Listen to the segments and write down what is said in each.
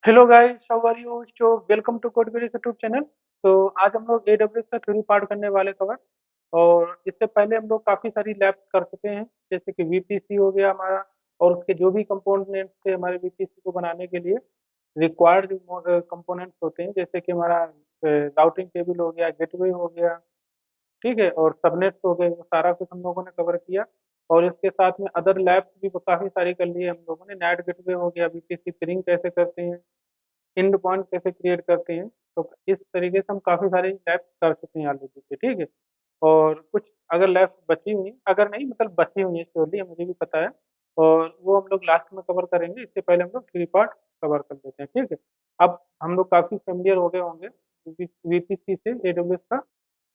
Hello guys, how are you? So welcome to Codegiri YouTube channel. तो आज हम लोग एडब्ल्यूएस का थ्योरी पार्ट करने वाले कवर। और इससे पहले हम लोग काफ़ी सारी लैब्स कर चुके हैं, जैसे कि वीपीसी हो गया हमारा, और उसके जो भी कंपोनेंट्स थे हमारे वीपीसी को बनाने के लिए रिक्वायर्ड जो कंपोनेंट्स होते हैं, जैसे कि हमारा राउटिंग टेबल हो गया, गेटवे हो गया, ठीक है, और सबनेट्स हो गए, वो सारा कुछ हम लोगों ने कवर किया। और इसके साथ में अदर लैब्स भी काफ़ी सारी कर ली है हम लोगों ने। नेट गेटवे हो गया, वीपीसी पिंग कैसे करते हैं, एंड पॉइंट कैसे क्रिएट करते हैं। तो इस तरीके से हम काफ़ी सारे लैब्स कर चुके हैं ऑलरेडी से, ठीक है। और कुछ अगर लैब्स बची हुई हैं, अगर नहीं मतलब बची हुई हैं श्योरली, मुझे भी पता है, और वो हम लोग लास्ट में कवर करेंगे। इससे पहले हम लोग थ्री पार्ट कवर कर देते हैं, ठीक है। अब हम लोग काफ़ी फेमिलियर हो गए होंगे वीपीसी से एडब्ल्यूएस का।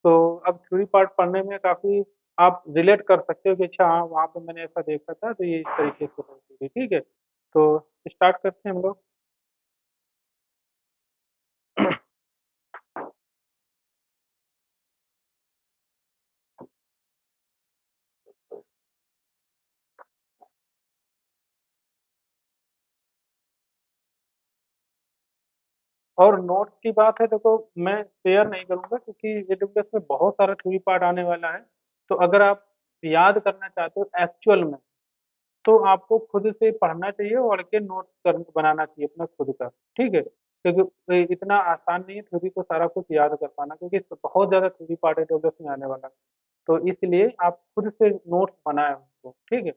तो अब थ्योरी पार्ट पढ़ने में काफ़ी आप रिलेट कर सकते हो कि अच्छा हाँ, वहाँ पे मैंने ऐसा देखा था, तो ये इस तरीके से होती थी, ठीक है। तो स्टार्ट करते हैं हम लोग। और नोट्स की बात है, देखो मैं शेयर नहीं करूंगा क्योंकि एडब्ल्यूएस में बहुत सारा थ्योरी पार्ट आने वाला है। तो अगर आप याद करना चाहते हो एक्चुअल में, तो आपको खुद से पढ़ना चाहिए और के नोट्स कर बनाना चाहिए अपना खुद का, ठीक है। क्योंकि इतना आसान नहीं है थ्योरी को सारा कुछ याद कर पाना, क्योंकि बहुत ज़्यादा थ्योरी पार्ट एडब्ल्यूएस में आने वाला है। तो इसलिए आप खुद से नोट्स बनाए उसको, ठीक है।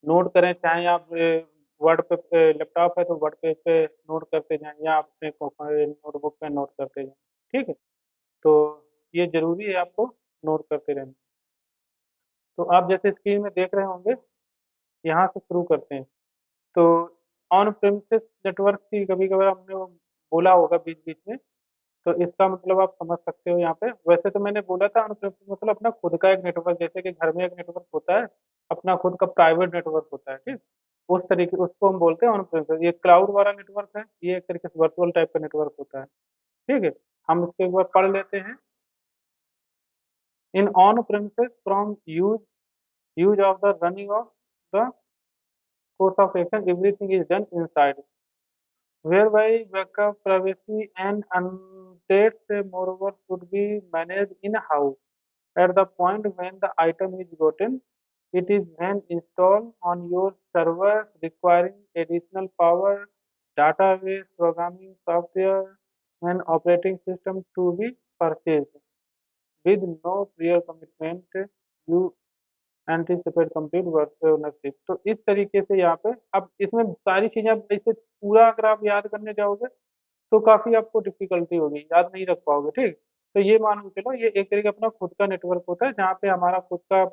नोट करें, चाहे आप वर्ड पे लैपटॉप है तो वर्ड पेज पे नोट करते जाएं, या आप अपने नोटबुक पे नोट करते जाएं, ठीक है। तो ये जरूरी है आपको नोट करते रहना। तो आप जैसे स्क्रीन में देख रहे होंगे, यहाँ से शुरू करते हैं। तो ऑन प्रेमिसेस नेटवर्क की कभी कभार हमने वो बोला होगा बीच बीच में। तो इसका मतलब आप समझ सकते हो यहाँ पे। वैसे तो मैंने बोला था ऑन प्रेमिसेस मतलब अपना खुद का एक नेटवर्क, जैसे कि घर में एक नेटवर्क होता है, अपना खुद का प्राइवेट नेटवर्क होता है, ठीक। उस तरीके उसको हम बोलते हैं ऑन प्रेमिसेस। ये क्लाउड वाला नेटवर्क है, ये एक तरीके से वर्चुअल टाइप का नेटवर्क होता है, ठीक है। हम इसको एक बार पढ़ लेते हैं। In on premises from use of the running of the course of action, everything is done inside, whereby backup, privacy, and updates, moreover, should be managed in-house. At the point when the item is gotten, it is then installed on your server, requiring additional power, database, programming software, and operating system to be purchased. With no prior commitment, you anticipate complete work ownership. तो इस तरीके से यहाँ पे अब इसमें सारी चीजें अब ऐसे पूरा अगर आप याद करने जाओगे तो काफी आपको डिफिकल्टी होगी, याद नहीं रख पाओगे, ठीक। तो ये मान के चलो, ये एक तरीके अपना खुद का नेटवर्क होता है, जहाँ पे हमारा खुद का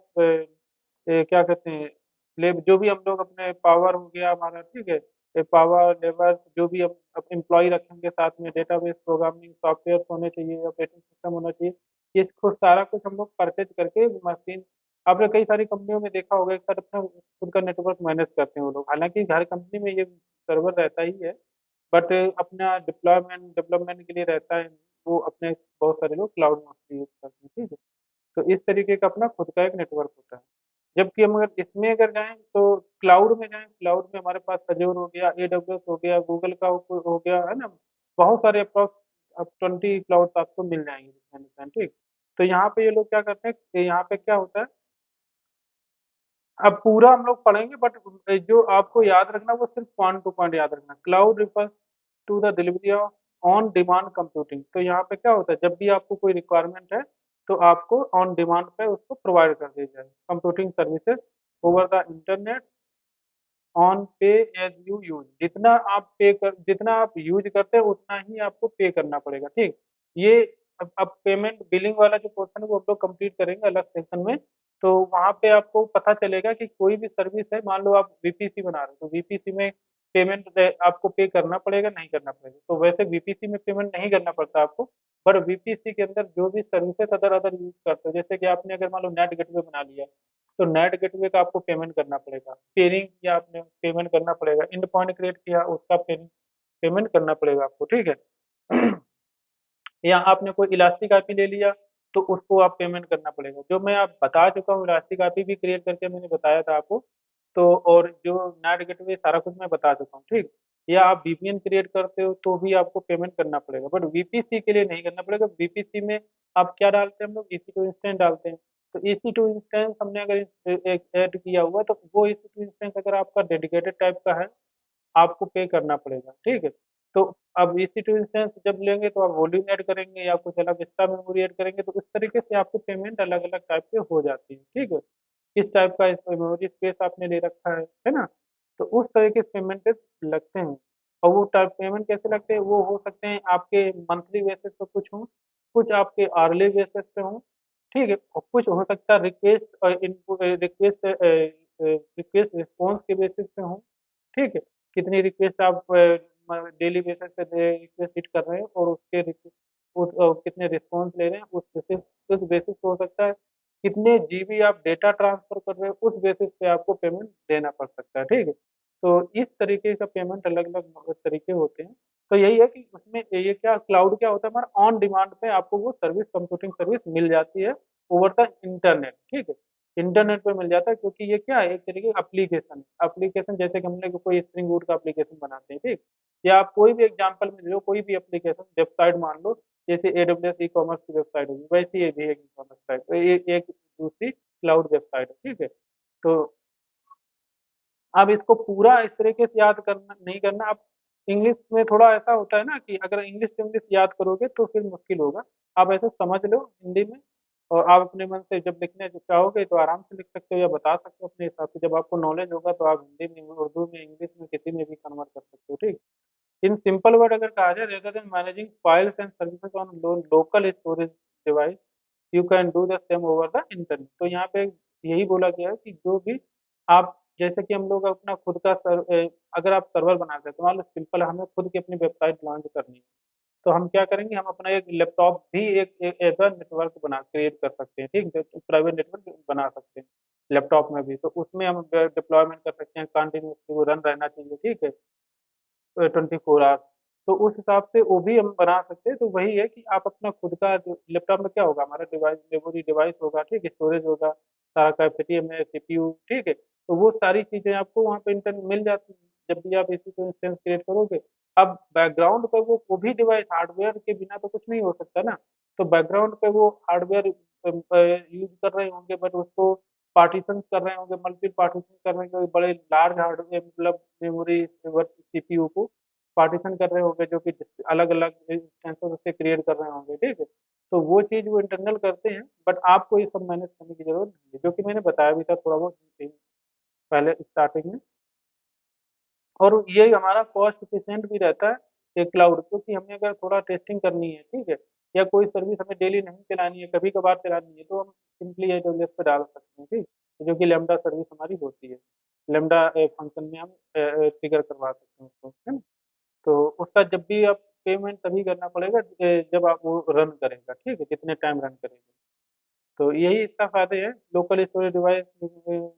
क्या कहते हैं, लेब जो भी हम लोग अपने पावर हो गया हमारा, ठीक है, पावर लेबर जो भी अब एम्प्लॉय रखेंगे साथ में, डेटाबेस, प्रोग्रामिंग सॉफ्टवेयर होने चाहिए, ऑपरेटिंग सिस्टम होना चाहिए। ये इसको सारा कुछ हम लोग परचेज करके मशीन, आपने कई सारी कंपनियों में देखा होगा एक साथ अपना खुद का नेटवर्क मैनेज करते हैं वो लोग। हालांकि हर कंपनी में ये सर्वर रहता ही है, बट अपना डिप्लॉयमेंट डेवलपमेंट के लिए रहता है। वो अपने बहुत सारे लोग क्लाउड मोस्टली यूज करते हैं, ठीक है। तो इस तरीके का अपना खुद का एक नेटवर्क होता है। जबकि हम अगर इसमें अगर जाएं तो क्लाउड में जाएं, क्लाउड में हमारे पास अजूर हो गया, एडब्ल्यूएस हो गया, गूगल का हो गया, है ना। बहुत सारे अप्रॉक्स अब 20 क्लाउड आपको मिल जाएंगे, ठीक। तो यहाँ पे ये लोग क्या करते हैं कि यहाँ पे क्या होता है, अब पूरा हम लोग पढ़ेंगे, बट जो आपको याद रखना वो सिर्फ पॉइंट टू पॉइंट याद रखना। Cloud refers to the delivery of on demand computing. तो यहाँ पे क्या होता है, जब भी आपको कोई रिक्वायरमेंट है तो आपको ऑन डिमांड पे उसको प्रोवाइड कर दी जाए computing services over the internet on पे एज यू यूज। जितना आप यूज करते हैं उतना ही आपको पे करना पड़ेगा, ठीक। ये अब पेमेंट बिलिंग वाला जो पोर्शन है वो हम लोग कंप्लीट करेंगे अलग सेक्शन में। तो वहाँ पे आपको पता चलेगा कि कोई भी सर्विस है, मान लो आप वीपीसी बना रहे हो तो वीपीसी में पेमेंट आपको पे करना पड़ेगा, नहीं करना पड़ेगा। तो वैसे वीपीसी में पेमेंट नहीं करना पड़ता आपको, पर वीपीसी के अंदर जो भी सर्विसेज अदर अदर यूज करते हो, जैसे कि आपने अगर मान लो नेट गेटवे बना लिया, तो नेट गेटवे का आपको पेमेंट करना पड़ेगा, पेयरिंग किया आपने पेमेंट करना पड़ेगा, इंड पॉइंट क्रिएट किया उसका पेमेंट करना पड़ेगा आपको, ठीक है। या आपने कोई इलास्टिक आईपी ले लिया तो उसको आप पेमेंट करना पड़ेगा, जो मैं आप बता चुका हूँ, इलास्टिक आईपी भी क्रिएट करके मैंने बताया था आपको। तो और जो नेट गेटवे सारा कुछ मैं बता चुका हूँ, ठीक। या आप वीपीएन क्रिएट करते हो तो भी आपको पेमेंट करना पड़ेगा, बट वीपीसी के लिए नहीं करना पड़ेगा। वीपीसी में आप क्या डालते हैं, हम लोग ईसी टू इंस्टेंस डालते हैं। तो ईसी टू इंस्टेंस हमने अगर एक ऐड किया हुआ तो वो ईसी टू इंस्टेंस अगर आपका डेडिकेटेड टाइप का है आपको पे करना पड़ेगा, ठीक है। तो अब इसी टू इंस्टेंस जब लेंगे तो आप वॉल्यूम ऐड करेंगे या कुछ अलग एक्स्ट्रा मेमोरी ऐड करेंगे, तो इस तरीके से आपकी पेमेंट अलग अलग टाइप के हो जाती है, ठीक है। किस टाइप का मेमोरी स्पेस आपने ले रखा है ना। तो उस तरह के पेमेंट लगते हैं। और वो टाइप पेमेंट कैसे लगते हैं, वो हो सकते हैं आपके मंथली बेसिस पे कुछ हों, कुछ आपके आर्ली बेसिस पे हों, ठीक है। और कुछ हो सकता है रिक्वेस्ट और इनपुट रिक्वेस्ट रिस्पॉन्स के बेसिस पे हों, ठीक है। कितनी रिक्वेस्ट आप डेली बेसिस पे रिक्वेस्ट हिट कर रहे हैं और उसके कितने रिस्पॉन्स ले रहे हैं उस बेसिस पे हो सकता है। कितने जीबी आप डेटा ट्रांसफर कर रहे हो उस बेसिस पे आपको पेमेंट देना पड़ सकता है, ठीक है। तो इस तरीके का पेमेंट अलग अलग तरीके होते हैं। तो यही है कि उसमें ये क्या क्लाउड क्या होता है, हमारा ऑन डिमांड पे आपको वो सर्विस कंप्यूटिंग सर्विस मिल जाती है ओवर द इंटरनेट, ठीक है। इंटरनेट पे मिल जाता है क्योंकि ये क्या है, एक तरीके का एप्लीकेशन एप्लीकेशन जैसे कि हम लोग कोई स्प्रिंग बूट का एप्लीकेशन बनाते हैं, ठीक। या आप कोई भी एग्जांपल में ले लो, कोई भी एप्लीकेशन वेबसाइट मान लो, जैसे एडब्ल्यूएस ई कॉमर्स की वेबसाइट होगी वैसे ये भी एक ई कॉमर्स साइट, तो ये एक दूसरी क्लाउड वेबसाइट है, ठीक है। तो अब इसको पूरा इस तरीके से याद करना नहीं करना। आप इंग्लिश में थोड़ा ऐसा होता है ना कि अगर इंग्लिश टू इंग्लिश याद करोगे तो फिर मुश्किल होगा। आप ऐसे समझ लो हिंदी में, और आप अपने मन से जब लिखने चाहोगे तो आराम से लिख सकते हो या बता सकते हो अपने हिसाब से। जब आपको नॉलेज होगा तो आप हिंदी में, उर्दू में, इंग्लिश में, किसी में भी कन्वर्ट कर सकते हो, ठीक। इन सिंपल वर्ड अगर कहा जाए, rather than managing files and services on local storage device, you can do the same over the internet. तो यहाँ पे यही बोला गया है कि जो भी आप, जैसे कि हम लोग अपना खुद का अगर आप सर्वर बनाते हैं तो मान लो सिंपल हमें खुद की अपनी वेबसाइट लॉन्च करनी है, तो हम क्या करेंगे, हम अपना एक लैपटॉप भी एक ऐसा नेटवर्क बना क्रिएट कर सकते हैं, ठीक है। प्राइवेट नेटवर्क बना सकते हैं लैपटॉप में भी, तो उसमें हम डिप्लॉयमेंट कर सकते हैं, कंटिन्यूसली वो रन रहना चाहिए, ठीक है, 24 आवर्स। तो उस हिसाब से वो भी हम बना सकते हैं। तो वही है कि आप अपना खुद का लैपटॉप में क्या होगा, हमारा डिवाइस मेमोरी डिवाइस होगा, ठीक है, स्टोरेज होगा, सारा कैपेसिटी में सीपीयू, ठीक है। तो वो सारी चीजें आपको वहाँ पे इंटरनेट मिल जाती है जब भी आप इसी को इंस्टेंस क्रिएट करोगे। अब बैकग्राउंड पर वो भी डिवाइस हार्डवेयर के बिना तो कुछ नहीं हो सकता ना। तो बैकग्राउंड पे वो हार्डवेयर यूज कर रहे होंगे, बट उसको पार्टीशन कर रहे होंगे, मल्टी पार्टीशन कर रहे होंगे, बड़े लार्ज हार्डवेयर मतलब मेमोरी सीपीयू को पार्टीशन कर रहे होंगे, जो कि अलग अलग इंस्टेंसेस से क्रिएट कर रहे होंगे, ठीक है। तो वो चीज़ वो इंटरनल करते हैं, बट आपको ये सब मैनेज करने की जरूरत नहीं है, जो कि मैंने बताया भी था थोड़ा बहुत पहले स्टार्टिंग में। और ये हमारा कॉस्ट इफिशिएंट भी रहता है ये क्लाउड, क्योंकि हमें अगर थोड़ा टेस्टिंग करनी है, ठीक है, या कोई सर्विस हमें डेली नहीं चलानी है, कभी कभार चलानी है, तो हम सिंपली एडब्ल्यूएस पे डाल सकते हैं, ठीक, जो कि लेमडा सर्विस हमारी होती है। लेमडा फंक्शन में हम ट्रिगर करवा सकते हैं उसको, है ना। तो उसका जब भी आप पेमेंट तभी करना पड़ेगा जब आप वो रन करेगा, ठीक है, जितने टाइम रन करेगा। तो यही इसका फायदे है। Local storage device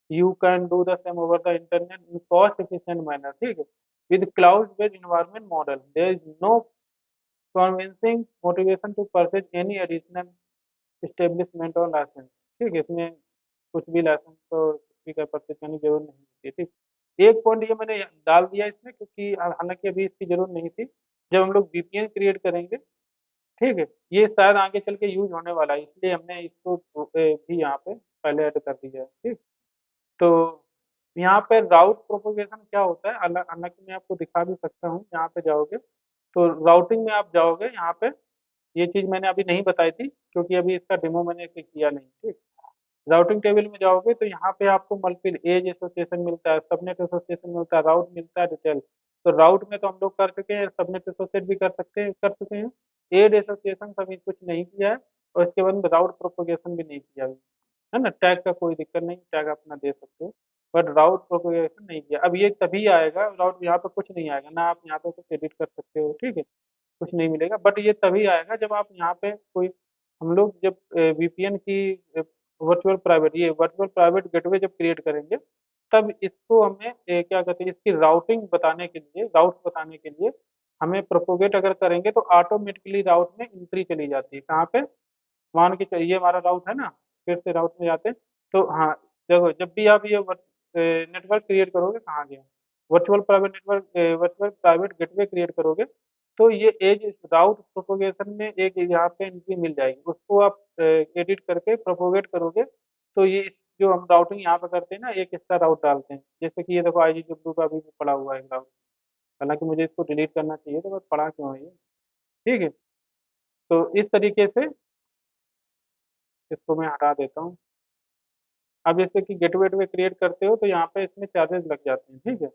you can do the same over the internet in cost efficient manner, ठीक है। with cloud based environment model there is no convincing motivation to purchase any additional establishment or license, ठीक है। इसमें कुछ भी licence तो किसी का परचेज करने की जरूरत नहीं होती है, ठीक। एक पॉइंट ये मैंने डाल दिया इसमें क्योंकि हालांकि अभी इसकी जरूरत नहीं थी। जब हम लोग वीपीएन क्रिएट करेंगे, ठीक है, ये शायद आगे चल के यूज होने वाला है, इसलिए हमने इसको भी यहाँ पे पहले ऐड कर दिया है, ठीक। तो यहाँ पे राउट प्रोपोगेशन क्या होता है, हालांकि मैं आपको दिखा भी सकता हूँ। यहाँ पे जाओगे तो राउटिंग में आप जाओगे, यहाँ पे ये चीज़ मैंने अभी नहीं बताई थी क्योंकि अभी इसका डेमो मैंने इसे किया नहीं, ठीक। राउटिंग टेबल में जाओगे तो यहाँ पे आपको मल्टीपल एज एसोसिएशन मिलता है, सबनेट एसोसिएशन मिलता है, राउट मिलता है, डिटेल। तो राउट में तो हम लोग कर चुके हैं, सबनेट एसोसिएट भी कर चुके हैं। एड एसोसिएशन अभी कुछ नहीं किया है, और इसके बाद राउट प्रोपोगेशन भी नहीं किया अभी, है ना। टैग का कोई दिक्कत नहीं, टैग अपना दे सकते हो, बट राउट प्रोपोगेशन नहीं किया। अब ये तभी आएगा, राउट यहाँ पे कुछ नहीं आएगा ना, आप यहाँ पे कुछ एडिट कर सकते हो, ठीक है, कुछ नहीं मिलेगा। बट ये तभी आएगा जब आप यहाँ पे कोई, हम लोग जब वीपीएन की वर्चुअल प्राइवेट गेटवे जब क्रिएट करेंगे, तब इसको हमें क्या कहते हैं, इसकी राउट्स बताने के लिए हमें प्रोपोगेट अगर करेंगे तो ऑटोमेटिकली राउट में एंट्री चली जाती है। कहाँ पे, मान के चलिए ये हमारा राउट है ना, फिर से राउट में जाते हैं। तो हाँ, देखो जब भी आप ये नेटवर्क क्रिएट करोगे, कहाँ गया, वर्चुअल प्राइवेट गेटवे क्रिएट करोगे तो ये एज राउट प्रोपोगेशन में एक यहाँ पे एंट्री मिल जाएगी, उसको आप एडिट करके प्रोपोगेट करोगे तो ये जो हम राउटिंग यहाँ पे करते हैं ना एक इसका राउट डालते हैं, जैसे कि ये देखो IGW का भी पड़ा हुआ है राउट, हालांकि मुझे इसको डिलीट करना चाहिए तो बस पड़ा क्यों है ये। ठीक है, तो इस तरीके से इसको मैं हटा देता हूँ। अब जैसे कि गेटवे वेटवे क्रिएट करते हो तो यहाँ पे इसमें चार्जेस लग जाते हैं। ठीक है,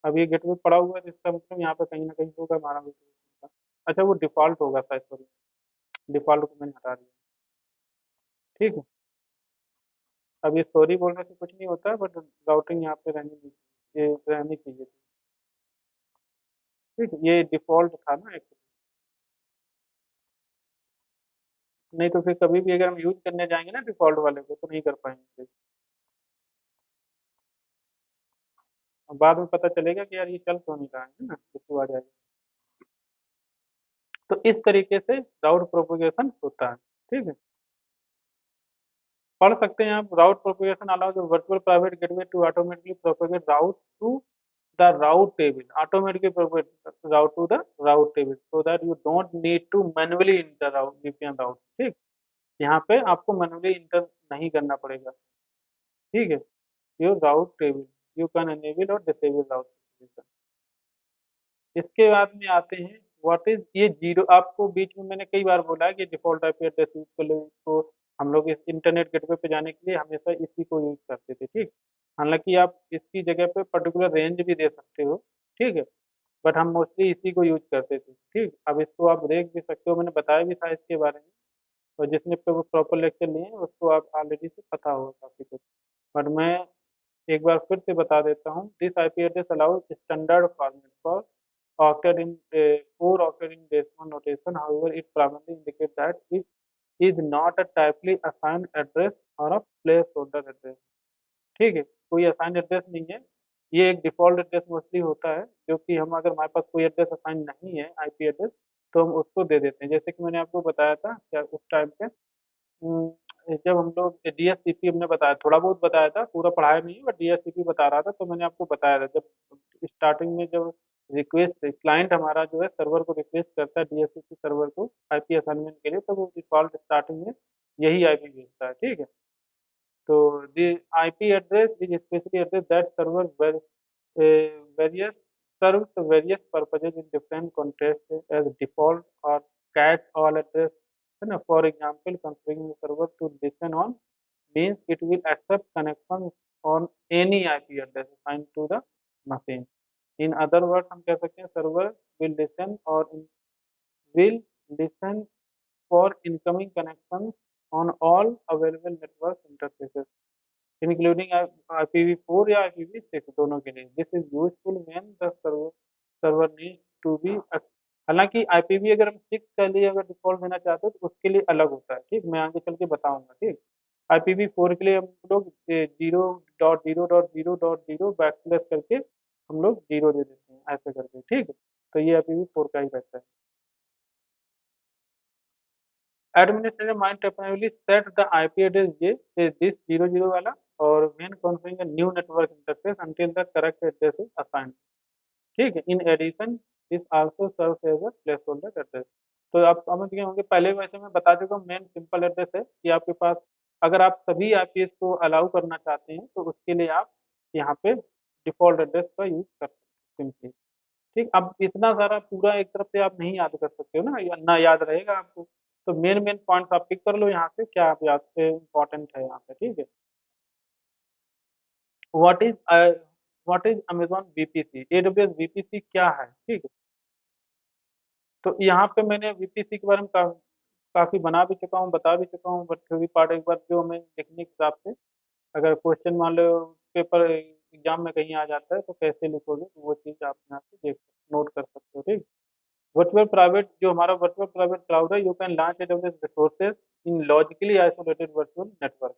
अब ये गेटवे पड़ा हुआ है तो इसका मतलब यहाँ पे कहीं ना कहीं होगा हमारा गेटवे। अच्छा वो डिफॉल्ट होगा शायद, सॉरी, डिफॉल्ट को मैंने हटा दिया। ठीक है, अब ये सॉरी बोलने से कुछ नहीं होता है, बट राउटिंग यहाँ पे ये रहनी चाहिए। ठीक है, ये डिफॉल्ट था ना एक, नहीं तो फिर कभी भी अगर हम यूज करने जाएंगे ना डिफॉल्ट वाले को तो नहीं कर पाएंगे। अब बाद में पता चलेगा कि यार ये चल क्यों नहीं रहा है ना, इशू आ जाएगा। तो इस तरीके से राउट प्रोपोगेशन होता है। ठीक है, पढ़ सकते हैं आप, route propagation allows virtual private gateway to automatically propagate route to the route table, automatically propagate route to the route table so that you don't need to manually enter route VPN route. ठीक, यहाँ पे आपको manually inter नहीं करना पड़ेगा। ठीक है, your route table you can enable और डिसेबल राउट। इसके बाद में आते हैं व्हाट इज ये जीरो, आपको बीच में मैंने कई बार बोला है कि डिफॉल्ट IP एड्रेस यूज कर लो इसको, हम लोग इस इंटरनेट गेटवे पे जाने के लिए हमेशा इसी को यूज करते थे। ठीक, हालांकि आप इसकी जगह पे पर्टिकुलर रेंज भी दे सकते हो। ठीक है, बट हम मोस्टली इसी को यूज करते थे। ठीक, अब इसको आप देख भी सकते हो, मैंने बताया भी था इसके बारे में, और जिसने पे वो प्रॉपर लेक्चर लिए हैं उसको आप ऑलरेडी से पता होगा काफी कुछ, बट मैं एक बार फिर से बता देता हूँ। This IP address allows standard format for octaed in four octaed in decimal notation. However, it primarily indicates that it is not a typically assigned address or a placeholder address. ठीक है, कोई असाइन एड्रेस नहीं है, ये एक default address mostly होता है, जो कि हम अगर हमारे पास कोई एड्रेस असाइन नहीं है IP एड्रेस तो हम उसको दे देते हैं। जैसे कि मैंने आपको बताया था क्या उस टाइम पे, जब हम लोग DHCP हमने बताया, थोड़ा बहुत बताया था, पूरा पढ़ाया नहीं बट DHCP बता रहा था, तो मैंने आपको बताया था जब स्टार्टिंग में जब रिक्वेस्ट क्लाइंट हमारा जो है सर्वर को रिक्वेस्ट करता है DHCP सर्वर को IP असाइनमेंट के लिए, तो वो डिफॉल्ट स्टार्टिंग में यही IP भेजता है। ठीक है, तो the IP address is specially address that server various serves various purposes in different contexts as default or catch all address, है ना। For example, configuring the server to listen on means it will accept connections on any IP address assigned to the machine. In other words, हम कह सकते हैं server will listen or will listen for incoming connections on all available network interfaces, including IPv4 या IPv6 दोनों के लिए। This is useful when the server needs to be, हालांकि IPv अगर हम 6 के लिए अगर डिफॉल्ट देना चाहते हो तो उसके लिए अलग होता है। ठीक, मैं आगे चल के बताऊंगा। ठीक, IPv4 के लिए हम लोग 0.0.0.0 बैकस्लैश करके हम लोग 0 दे देते हैं ऐसे करके। ठीक, तो ये IPv4 का ही रहता है। Administrator might temporarily set the IP address J, is this 00 वाला, और when configuring a new network interface until the correct address is assigned. ठीक है, in addition this also serves as a placeholder address. तो आप समझ गए होंगे, पहले वैसे मैं बता चुका हूँ, मेन सिंपल एड्रेस है कि आपके पास अगर आप सभी IPs को अलाउ करना चाहते हैं तो उसके लिए आप यहाँ पे डिफॉल्ट एड्रेस का यूज कर सकते हैं सिंपली। ठीक, अब इतना सारा पूरा एक तरफ से आप नहीं याद कर सकते हो ना, या ना याद रहेगा आपको, तो मेन मेन पॉइंट्स आप पिक कर लो यहाँ से, क्या आप याद से इम्पोर्टेंट है यहाँ पे। ठीक है, what is what is Amazon VPC, AWS VPC क्या है। ठीक है, तो यहाँ पे मैंने VPC के बारे में काफी बना भी चुका हूँ, बता भी चुका हूँ, बट फिर भी पार्ट एक बार जो हमें लिखने के हिसाब से, अगर क्वेश्चन मान लो पेपर एग्जाम में कहीं आ जाता है तो कैसे लिखोगे, तो वो चीज़ आप यहाँ से देख नोट कर सकते हो। ठीक, वर्चुअल प्राइवेट जो हमारा वर्चुअल प्राइवेट क्लाउड है, you can launch AWS resources in logically isolated virtual network.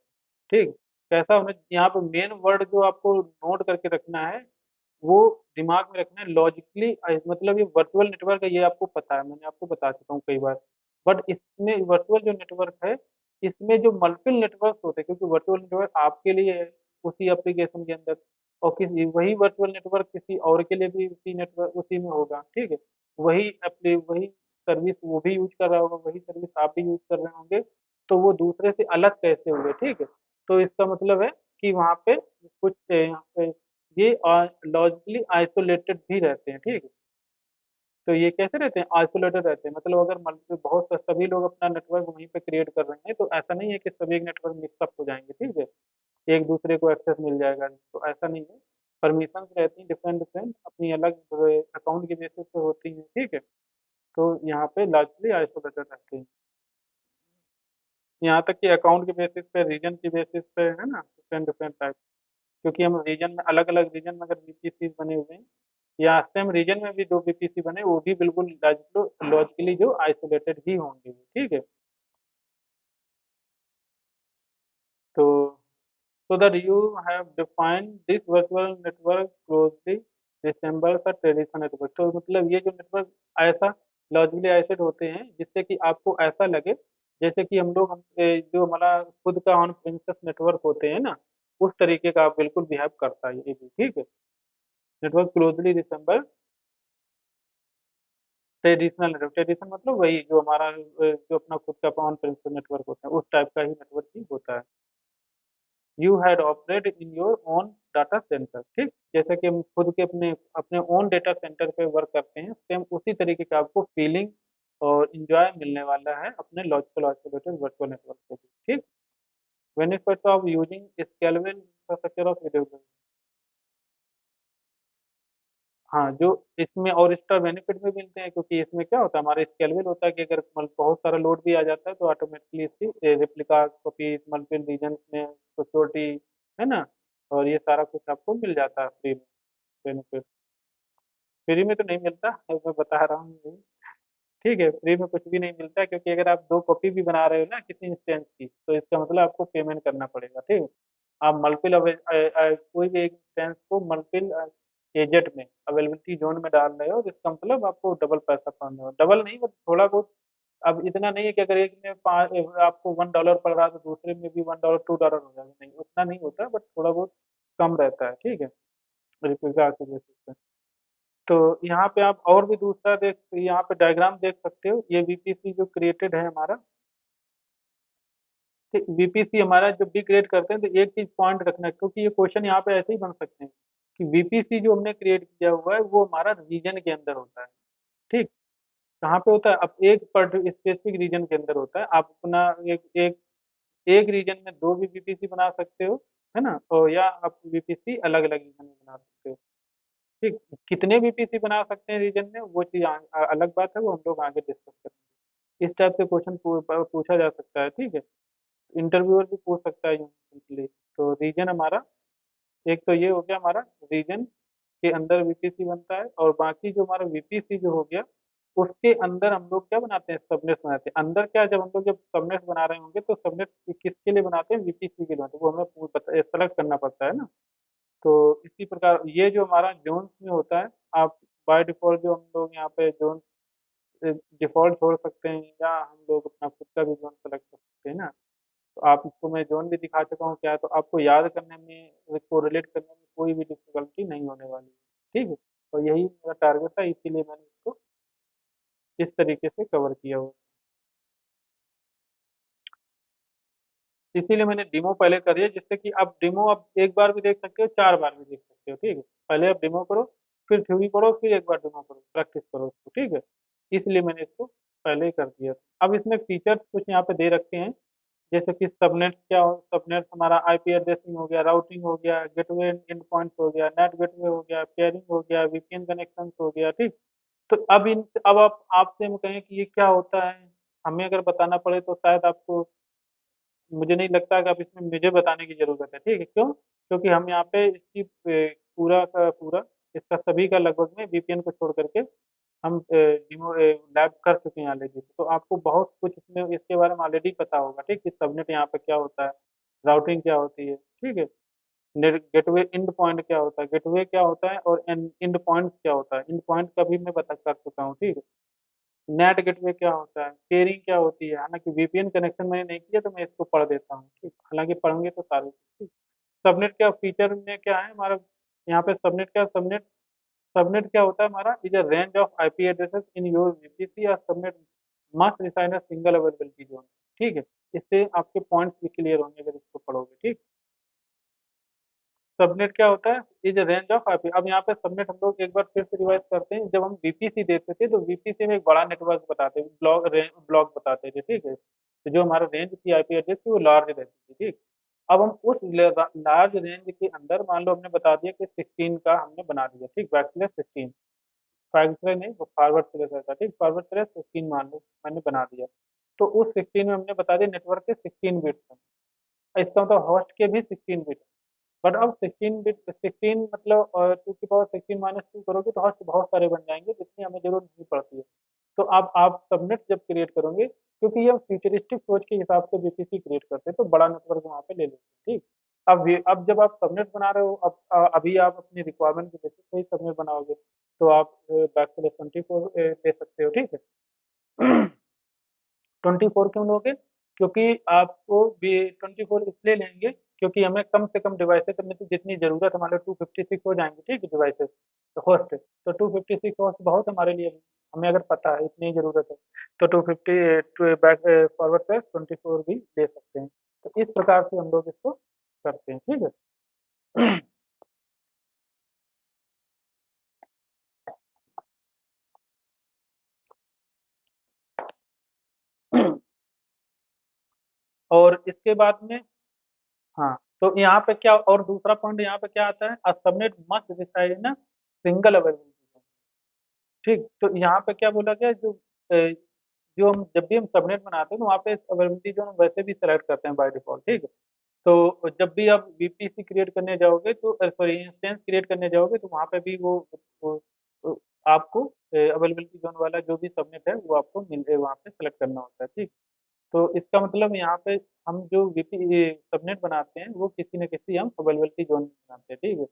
ठीक, कैसा होना, यहाँ पे मेन वर्ड जो आपको नोट करके रखना है वो दिमाग में रखना है, लॉजिकली, मतलब ये वर्चुअल नेटवर्क है ये आपको पता है, मैंने आपको बता चुका हूँ कई बार, बट इसमें वर्चुअल जो नेटवर्क है इसमें जो मल्टीपल नेटवर्क होते हैं, क्योंकि वर्चुअल नेटवर्क आपके लिए है उसी एप्लीकेशन के अंदर, और किसी वही वर्चुअल नेटवर्क किसी और के लिए भी उसी नेटवर्क उसी में होगा, ठीक है। वही सर्विस वो भी यूज कर रहा होगा, वही सर्विस आप भी यूज कर रहे होंगे, तो वो दूसरे से अलग कैसे हुए, ठीक है। तो इसका मतलब है कि वहाँ पे कुछ यहाँ पे ये लॉजिकली आइसोलेटेड भी रहते हैं, ठीक है। तो ये कैसे रहते हैं, आइसोलेटेड रहते हैं, मतलब अगर बहुत सभी लोग अपना नेटवर्क वहीं पे क्रिएट कर रहे हैं, तो ऐसा नहीं है कि सभी एक नेटवर्क मिक्सअप हो जाएंगे, ठीक है, एक दूसरे को एक्सेस मिल जाएगा, तो ऐसा नहीं है। परमिशंस रहती हैं डिफरेंट डिफरेंट, अपनी अलग अकाउंट के बेसिस पे होती हैं, ठीक है। तो यहाँ पे लार्जली आइसोलेटेड रहते हैं। यहाँ तक कि अकाउंट के बेसिस पे, रीजन के बेसिस पे, है ना, डिफरेंट डिफरेंट टाइप। क्योंकि हम रीजन में अलग अलग रीजन में अगर बीपीसी बने हुए हैं, या सेम रीजन में भी दो बीपीसी बने, वो भी बिल्कुल लॉजिकली जो आइसोलेटेड ही होंगे, ठीक है। तो so that you have defined this virtual network closely resembles a traditional network। तो मतलब ये जो नेटवर्क ऐसा लॉजिकली आइसोलेट होते हैं जिससे कि आपको ऐसा लगे जैसे कि जो हमारा खुद का ऑन प्रिमिसेस नेटवर्क होते हैं ना, उस तरीके का आप बिल्कुल बिहेव करता है ये भी, ठीक है। Network closely resemble traditional network, traditional मतलब वही जो हमारा जो अपना खुद का ऑन प्रिमिसेस नेटवर्क होता है, उस टाइप का ही नेटवर्क ही होता है। You had operate in your own data centre, ठीक, जैसे कि हम खुद के अपने अपने ओन डेटा सेंटर पे वर्क करते हैं, सेम उसी तरीके का आपको फीलिंग और इंजॉय मिलने वाला है अपने लॉजिकल आइसोलेटेड वर्चुअल नेटवर्क पे भी, ठीक। Benefits of using scalable infrastructure of AWS। हाँ, जो इसमें और एक्स्ट्रा बेनिफिट भी मिलते हैं, क्योंकि इसमें क्या होता है, हमारा स्केलेबल होता है कि अगर बहुत सारा लोड भी आ जाता है तो ऑटोमेटिकली इसकी रेप्लिका कॉपी मल्टीपल रीजन में सिक्योरिटी, है ना, और ये सारा कुछ आपको मिल जाता है फ्री में, बेनिफिट। फ्री में तो नहीं मिलता, मैं बता रहा हूँ, ठीक है, फ्री में कुछ भी नहीं मिलता है, क्योंकि अगर आप दो कॉपी भी बना रहे हो ना किसी इंस्टेंस की, तो इसका मतलब आपको पेमेंट करना पड़ेगा, ठीक है। आप कोई भी एक इंस्टेंस को मल्टीपल एजेंट में अवेलेबिलिटी जोन में डाल रहे हो, तो इसका मतलब आपको डबल पैसा पड़ने हो, डबल नहीं बट थोड़ा बहुत। अब इतना नहीं है कि अगर एक में आपको $1 पड़ रहा है तो दूसरे में भी $1 $2 हो जाएगा, नहीं, उतना नहीं होता, बट थोड़ा बहुत कम रहता है, ठीक है, रिप्लिका के बेसिस पे। तो यहाँ पे आप और भी दूसरा यहाँ पे डायग्राम देख सकते हो, ये बीपीसी जो क्रिएटेड है हमारा, बीपीसी हमारा जब भी क्रिएट करते हैं तो एक चीज पॉइंट रखना है, क्योंकि ये क्वेश्चन यहाँ पे ऐसे ही बन सकते हैं कि बीपीसी जो हमने क्रिएट किया हुआ है वो हमारा रीजन के अंदर होता है, ठीक। कहाँ पे होता है, अब एक स्पेसिफिक रीजन के अंदर होता है, आप अपना एक एक एक रीजन में दो भी बीपीसी बना सकते हो, है ना, और या आप बीपीसी अलग अलग रीजन में बना सकते हो, ठीक। कितने बीपीसी बना सकते हैं रीजन में, वो चीज अलग बात है, वो हम लोग आगे डिस्कस करेंगे। इस टाइप से क्वेश्चन पूछा जा सकता है, ठीक है। इंटरव्यूअर भी पूछ सकता है सिंपली। तो रीजन हमारा, एक तो ये हो गया हमारा रीजन के अंदर वीपीसी बनता है, और बाकी जो हमारा वीपीसी जो हो गया उसके अंदर हम लोग क्या बनाते हैं, सबनेट्स बनाते हैं। अंदर क्या, जब हम लोग जब सबनेट्स बना रहे होंगे तो सबनेट किसके लिए बनाते हैं, वीपीसी के लिए बनाते हैं, वो हमें सेलेक्ट करना पड़ता है ना। तो इसी प्रकार ये जो हमारा जोन्स में होता है, आप बाय डिफॉल्ट जो हम लोग यहाँ पे जोन डिफॉल्ट छोड़ सकते हैं, या हम लोग अपना खुद का भी जोन सेलेक्ट कर सकते हैं ना। तो आप इसको मैं जोन भी दिखा चुका हूँ क्या है, तो आपको याद करने में, इसको रिलेट करने में कोई भी डिफिकल्टी नहीं होने वाली है, ठीक है। तो यही मेरा टारगेट था, इसीलिए मैंने इसको इस तरीके से कवर किया हुआ। इसीलिए मैंने डेमो पहले कर दिया, जिससे कि आप डेमो आप एक बार भी देख सकते हो, 4 बार भी देख सकते हो, ठीक है। पहले आप डेमो करो, फिर थ्योरी पढ़ो, फिर एक बार डेमो करो, प्रैक्टिस करो उसको, ठीक है। इसलिए मैंने इसको पहले ही कर दिया था। अब इसमें फीचर्स कुछ यहाँ पे दे रखे हैं, जैसे कि सबनेट क्या हो, सबनेट हमारा आईपी एड्रेसिंग हो गया, राउटिंग हो गया, गेटवे एंड पॉइंट हो गया, नेट गेटवे हो गया, पेयरिंग हो गया, वीपीएन कनेक्शन हो गया, ठीक। तो अब आप आपसे हम कहें कि ये क्या होता है, हमें अगर बताना पड़े तो शायद आपको, मुझे नहीं लगता कि अब इसमें मुझे बताने की जरूरत है, ठीक है। क्यों, क्योंकि हम यहाँ पे इसकी पूरा का पूरा इसका सभी का लगभग में वीपीएन को छोड़ करके हम डेमो लैब कर चुके हैं ऑलरेडी, तो आपको बहुत कुछ इसमें इसके बारे में ऑलरेडी पता होगा, ठीक है। सबनेट यहाँ पे क्या होता है, राउटिंग क्या होती है, ठीक है। गेटवे इंड पॉइंट क्या होता है, गेटवे क्या होता है, और इंड पॉइंट क्या होता है, इंड पॉइंट का भी मैं बता कर चुका हूँ, ठीक है। नेट गेटवे क्या होता है, पेयरिंग क्या होती है, हालांकि वीपीएन कनेक्शन मैंने नहीं किया तो मैं इसको पढ़ देता हूँ, ठीक, हालांकि पढ़ेंगे तो सारे, ठीक। सबनेट क्या फीचर में क्या है हमारा, यहाँ पे सबनेट क्या होता है हमारा, is a range of IP addresses in your VPC, और subnet must reside a single availability zone. ठीक है, इससे आपके पॉइंट्स भी क्लियर होंगे अगर इसको पढ़ोगे। ठीक, सबनेट क्या होता है, इज रेंज ऑफ आईपी। अब यहाँ पे सबनेट हम लोग एक बार फिर से रिवाइज करते हैं। जब हम वीपीसी देते थे तो वीपीसी में एक बड़ा नेटवर्क बताते थे, ब्लॉक बताते थे। ठीक है, तो जो हमारा रेंज थी आईपी एड्रेस की वो लार्ज रहती थी। ठीक, अब हम उस लार्ज रेंज के अंदर मान लो हमने बता दिया कि 16 का हमने बना दिया। ठीक, बैकस्लैश 16, बैकस्लैश नहीं, वो फॉरवर्ड स्लैश रहता है। ठीक, फॉरवर्ड स्लैश 16 मान लो मैंने बना दिया। तो उस 16 में हमने बता दिया नेटवर्क के 16 बिट्स। इसका मतलब होस्ट के भी 16 बिट। बट अब 16 बिट 16 मतलब 2 की पावर 16 -2 करोगे तो होस्ट बहुत सारे बन जाएंगे, जितनी हमें जरूरत नहीं पड़ती है। तो अब आप सबनेट जब क्रिएट करोगे, क्योंकि ये फ्यूचरिस्टिक सोच के हिसाब से बीपीसी क्रिएट करते हैं, तो बड़ा नेटवर्क वहाँ पे ले लेते हैं। ठीक, अब जब आप सबनेट बना रहे हो, अब अभी आप अपनी रिक्वायरमेंट के बेसिस पे ही सबनेट बनाओगे, तो आप बैक 24 ले सकते हो। ठीक है, 24 क्यों लोगे, क्योंकि आपको भी 24 इसलिए लेंगे क्योंकि हमें कम से कम डिवाइसेस में तो जितनी जरूरत है, हमारे 256 हो जाएंगे। ठीक है, डिवाइसेस तो होस्ट, तो 256 होस्ट बहुत हमारे लिए, हमें अगर पता है इतनी जरूरत है, तो 250 बैक फॉरवर्ड पे 24 भी ले सकते हैं। तो इस प्रकार से हम लोग इसको करते हैं। ठीक है, और इसके बाद में, हाँ, तो यहाँ पे क्या, और दूसरा पॉइंट यहाँ पे क्या आता है, subnet must reside in single availability. ठीक, तो यहाँ पे क्या बोला गया, जो हम जब भी हम सबनेट बनाते हैं तो वहाँ पे अवेलेबिलिटी जो हम वैसे भी सेलेक्ट करते हैं बाय डिफॉल्ट। ठीक है, तो जब भी आप वीपीसी क्रिएट करने जाओगे, तो सॉरी इंस्टेंस क्रिएट करने जाओगे, तो वहाँ पे भी वो आपको अवेलेबिलिटी जोन वाला जो भी सबनेट है वो आपको मिल वहाँ पे सेलेक्ट करना होता है। ठीक, तो इसका मतलब यहाँ पे हम जो वीपी सबनेट बनाते हैं वो किसी न किसी हम अवेलेबिलिटी जोन में बनाते हैं। ठीक है,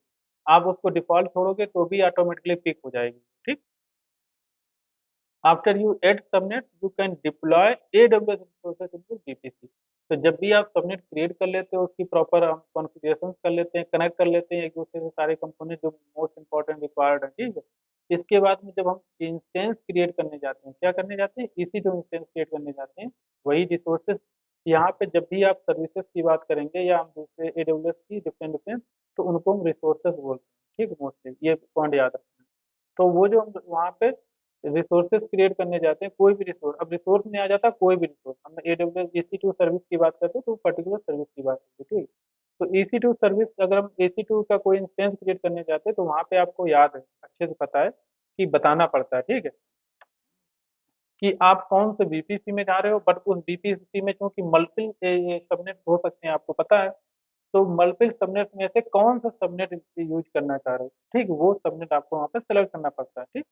आप उसको डिफॉल्ट छोड़ोगे तो भी ऑटोमेटिकली पिक हो जाएगी। ठीक, after you add subnet you can deploy AWS resources into VPC। तो जब भी आप सबनेट क्रिएट कर लेते हो, उसकी प्रॉपर हम कॉन्फ़िगरेशन कर लेते हैं, कनेक्ट कर लेते हैं एक दूसरे से सारे कंपोनेंट जो मोस्ट इंपॉर्टेंट रिक्वायर्ड है। ठीक है, इसके बाद में जब हम इंस्टेंस क्रिएट करने जाते हैं, क्या करने जाते हैं, इसी जो इंस्टेंस क्रिएट करने जाते हैं वही रिसोर्सेज। यहाँ पे जब भी आप सर्विसेज की बात करेंगे या हम दूसरे AWS की डिफरेंट डिफरेंट, तो उनको हम रिसोर्सेज बोलते हैं। ठीक है, मोस्टली ये पॉइंट याद रखना है। तो वो जो हम वहाँ पे रिसोर्सेज क्रिएट करने जाते हैं, कोई भी रिसोर्स, अब रिसोर्स में आ जाता है कोई भी रिसोर्स, हम AWS EC2 सर्विस की बात करते हैं तो पर्टिकुलर सर्विस की बात करते हैं। ठीक, तो EC2 सर्विस, अगर हम EC2 का कोई इंस्टेंस क्रिएट करने जाते हैं तो वहाँ पे आपको याद है, अच्छे से पता है कि बताना पड़ता है। ठीक है, कि आप कौन से बीपीसी में जा रहे हो, बट उस बीपीसी में क्योंकि मल्टीपल सबनेट हो सकते हैं, आपको पता है, तो मल्टीपल सबनेट में से कौन सा सबनेट यूज करना चाह रहे हो, ठीक, वो सबनेट आपको वहाँ पे सेलेक्ट करना पड़ता है। ठीक,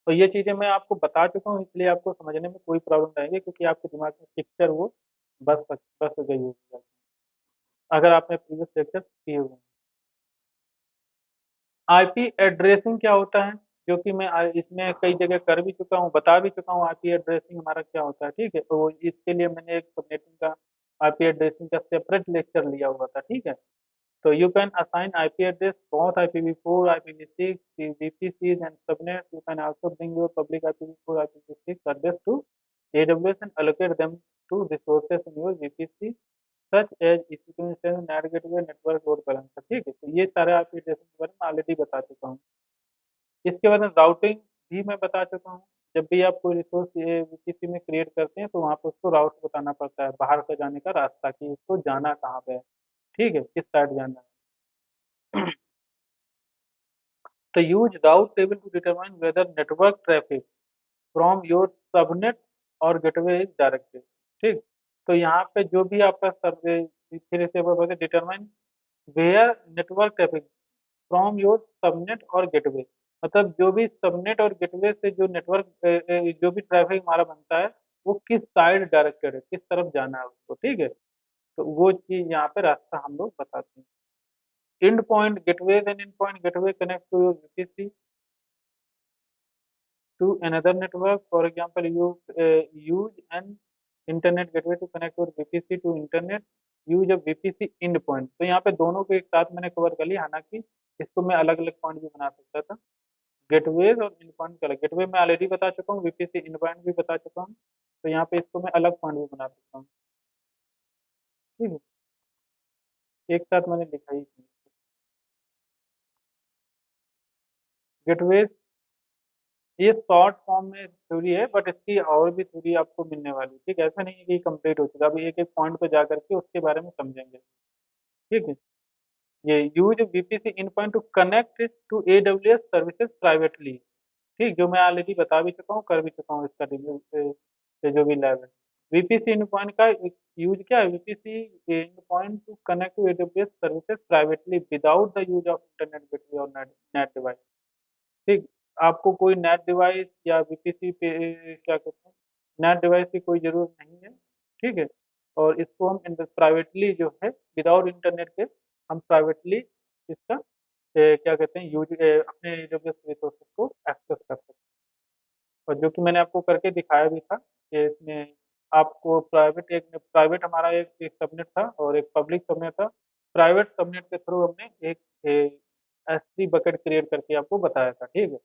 तो ये चीजें मैं आपको बता चुका हूँ, इसलिए आपको समझने में कोई प्रॉब्लम नहीं आएगी, क्योंकि आपके दिमाग में पिक्चर वो बस गई होगी, अगर आपने प्रीवियस लेक्चर किए हुए हैं। आईपी एड्रेसिंग क्या होता है, जो कि मैं इसमें कई जगह कर भी चुका हूँ, बता भी चुका हूँ आईपी एड्रेसिंग हमारा क्या होता है। ठीक है, तो इसके लिए मैंने एक सबनेटिंग का आईपी एड्रेसिंग का सेपरेट लेक्चर लिया हुआ था। ठीक है, so you can assign IP address both IPv4, IPv6, VPCs and subnets. You can also bring your public IPv4, IPv6 address to AWS and allocate them to resources in your VPC such as EC2 instance, NAT gateway, network load balancer। ठीक है, तो ये सारे IP address के बारे में already बता चुका हूँ। इसके बाद में राउटिंग भी मैं बता चुका हूँ। जब भी आप कोई रिसोर्स VPC में क्रिएट करते हैं तो वहाँ पर उसको राउट बताना पड़ता है, बाहर का जाने का रास्ता, कि उसको जाना कहाँ पे है। ठीक है, किस साइड जाना है। तो use route table to determine whether network traffic from your subnet और gateway is directed। ठीक, तो यहाँ पे जो भी आपका सर्वे फिर से determine where network traffic from your subnet और गेटवे, मतलब जो भी सबनेट और गेटवे से जो नेटवर्क जो भी ट्रैफिक हमारा बनता है वो किस साइड डायरेक्टेड है, किस तरफ जाना है उसको। ठीक है, तो वो चीज यहाँ पे रास्ता हम लोग बताते हैं। End point gateway end end point gateway connect to your VPC to another network. For example, you use an internet gateway to connect your VPC to internet, use a VPC endpoint। तो यहाँ पे दोनों को एक साथ मैंने cover कर लिया, हालांकि इसको मैं अलग अलग पॉइंट भी बना सकता था। गेटवेज और इन पॉइंट का अलग, गेटवे मैं ऑलरेडी बता चुका हूँ, वीपीसी इन पॉइंट भी बता चुका हूँ, तो यहाँ पे इसको मैं अलग पॉइंट भी बना सकता हूँ। ठीक है, एक साथ मैंने लिखा ही थी। गेटवेज ये शॉर्ट फॉर्म में थ्योरी है, बट इसकी और भी थ्योरी आपको मिलने वाली है। ठीक है, ऐसा नहीं है कि कंप्लीट हो चुका, अभी एक एक पॉइंट पे जा करके उसके बारे में समझेंगे। ठीक है, ये use VPC end point to connect to AWS services privately. ठीक, जो मैं ऑलरेडी बता भी चुका हूँ, कर भी चुका हूँ इसका रिव्यू जो भी लैब है। वीपीसी इन पॉइंट का यूज क्या है? VPC end point to connect to AWS services privately without the use of internet gateway और नेट नेट डिवाइस। ठीक, आपको कोई नेट डिवाइस या वीपीसी पे क्या कहते हैं, नेट डिवाइस की कोई जरूरत नहीं है। ठीक है, और इसको हम प्राइवेटली जो है विदाउट इंटरनेट के हम प्राइवेटली इसका क्या कहते हैं यूज अपने AWS रिसोर्सेज को एक्सेस कर सकते हैं। और जो कि मैंने आपको करके दिखाया भी था कि इसमें आपको प्राइवेट, एक प्राइवेट हमारा एक सबनेट था और एक पब्लिक सबनेट था। प्राइवेट सबनेट के थ्रू हमने एक S3 बकेट क्रिएट करके आपको बताया था। ठीक है,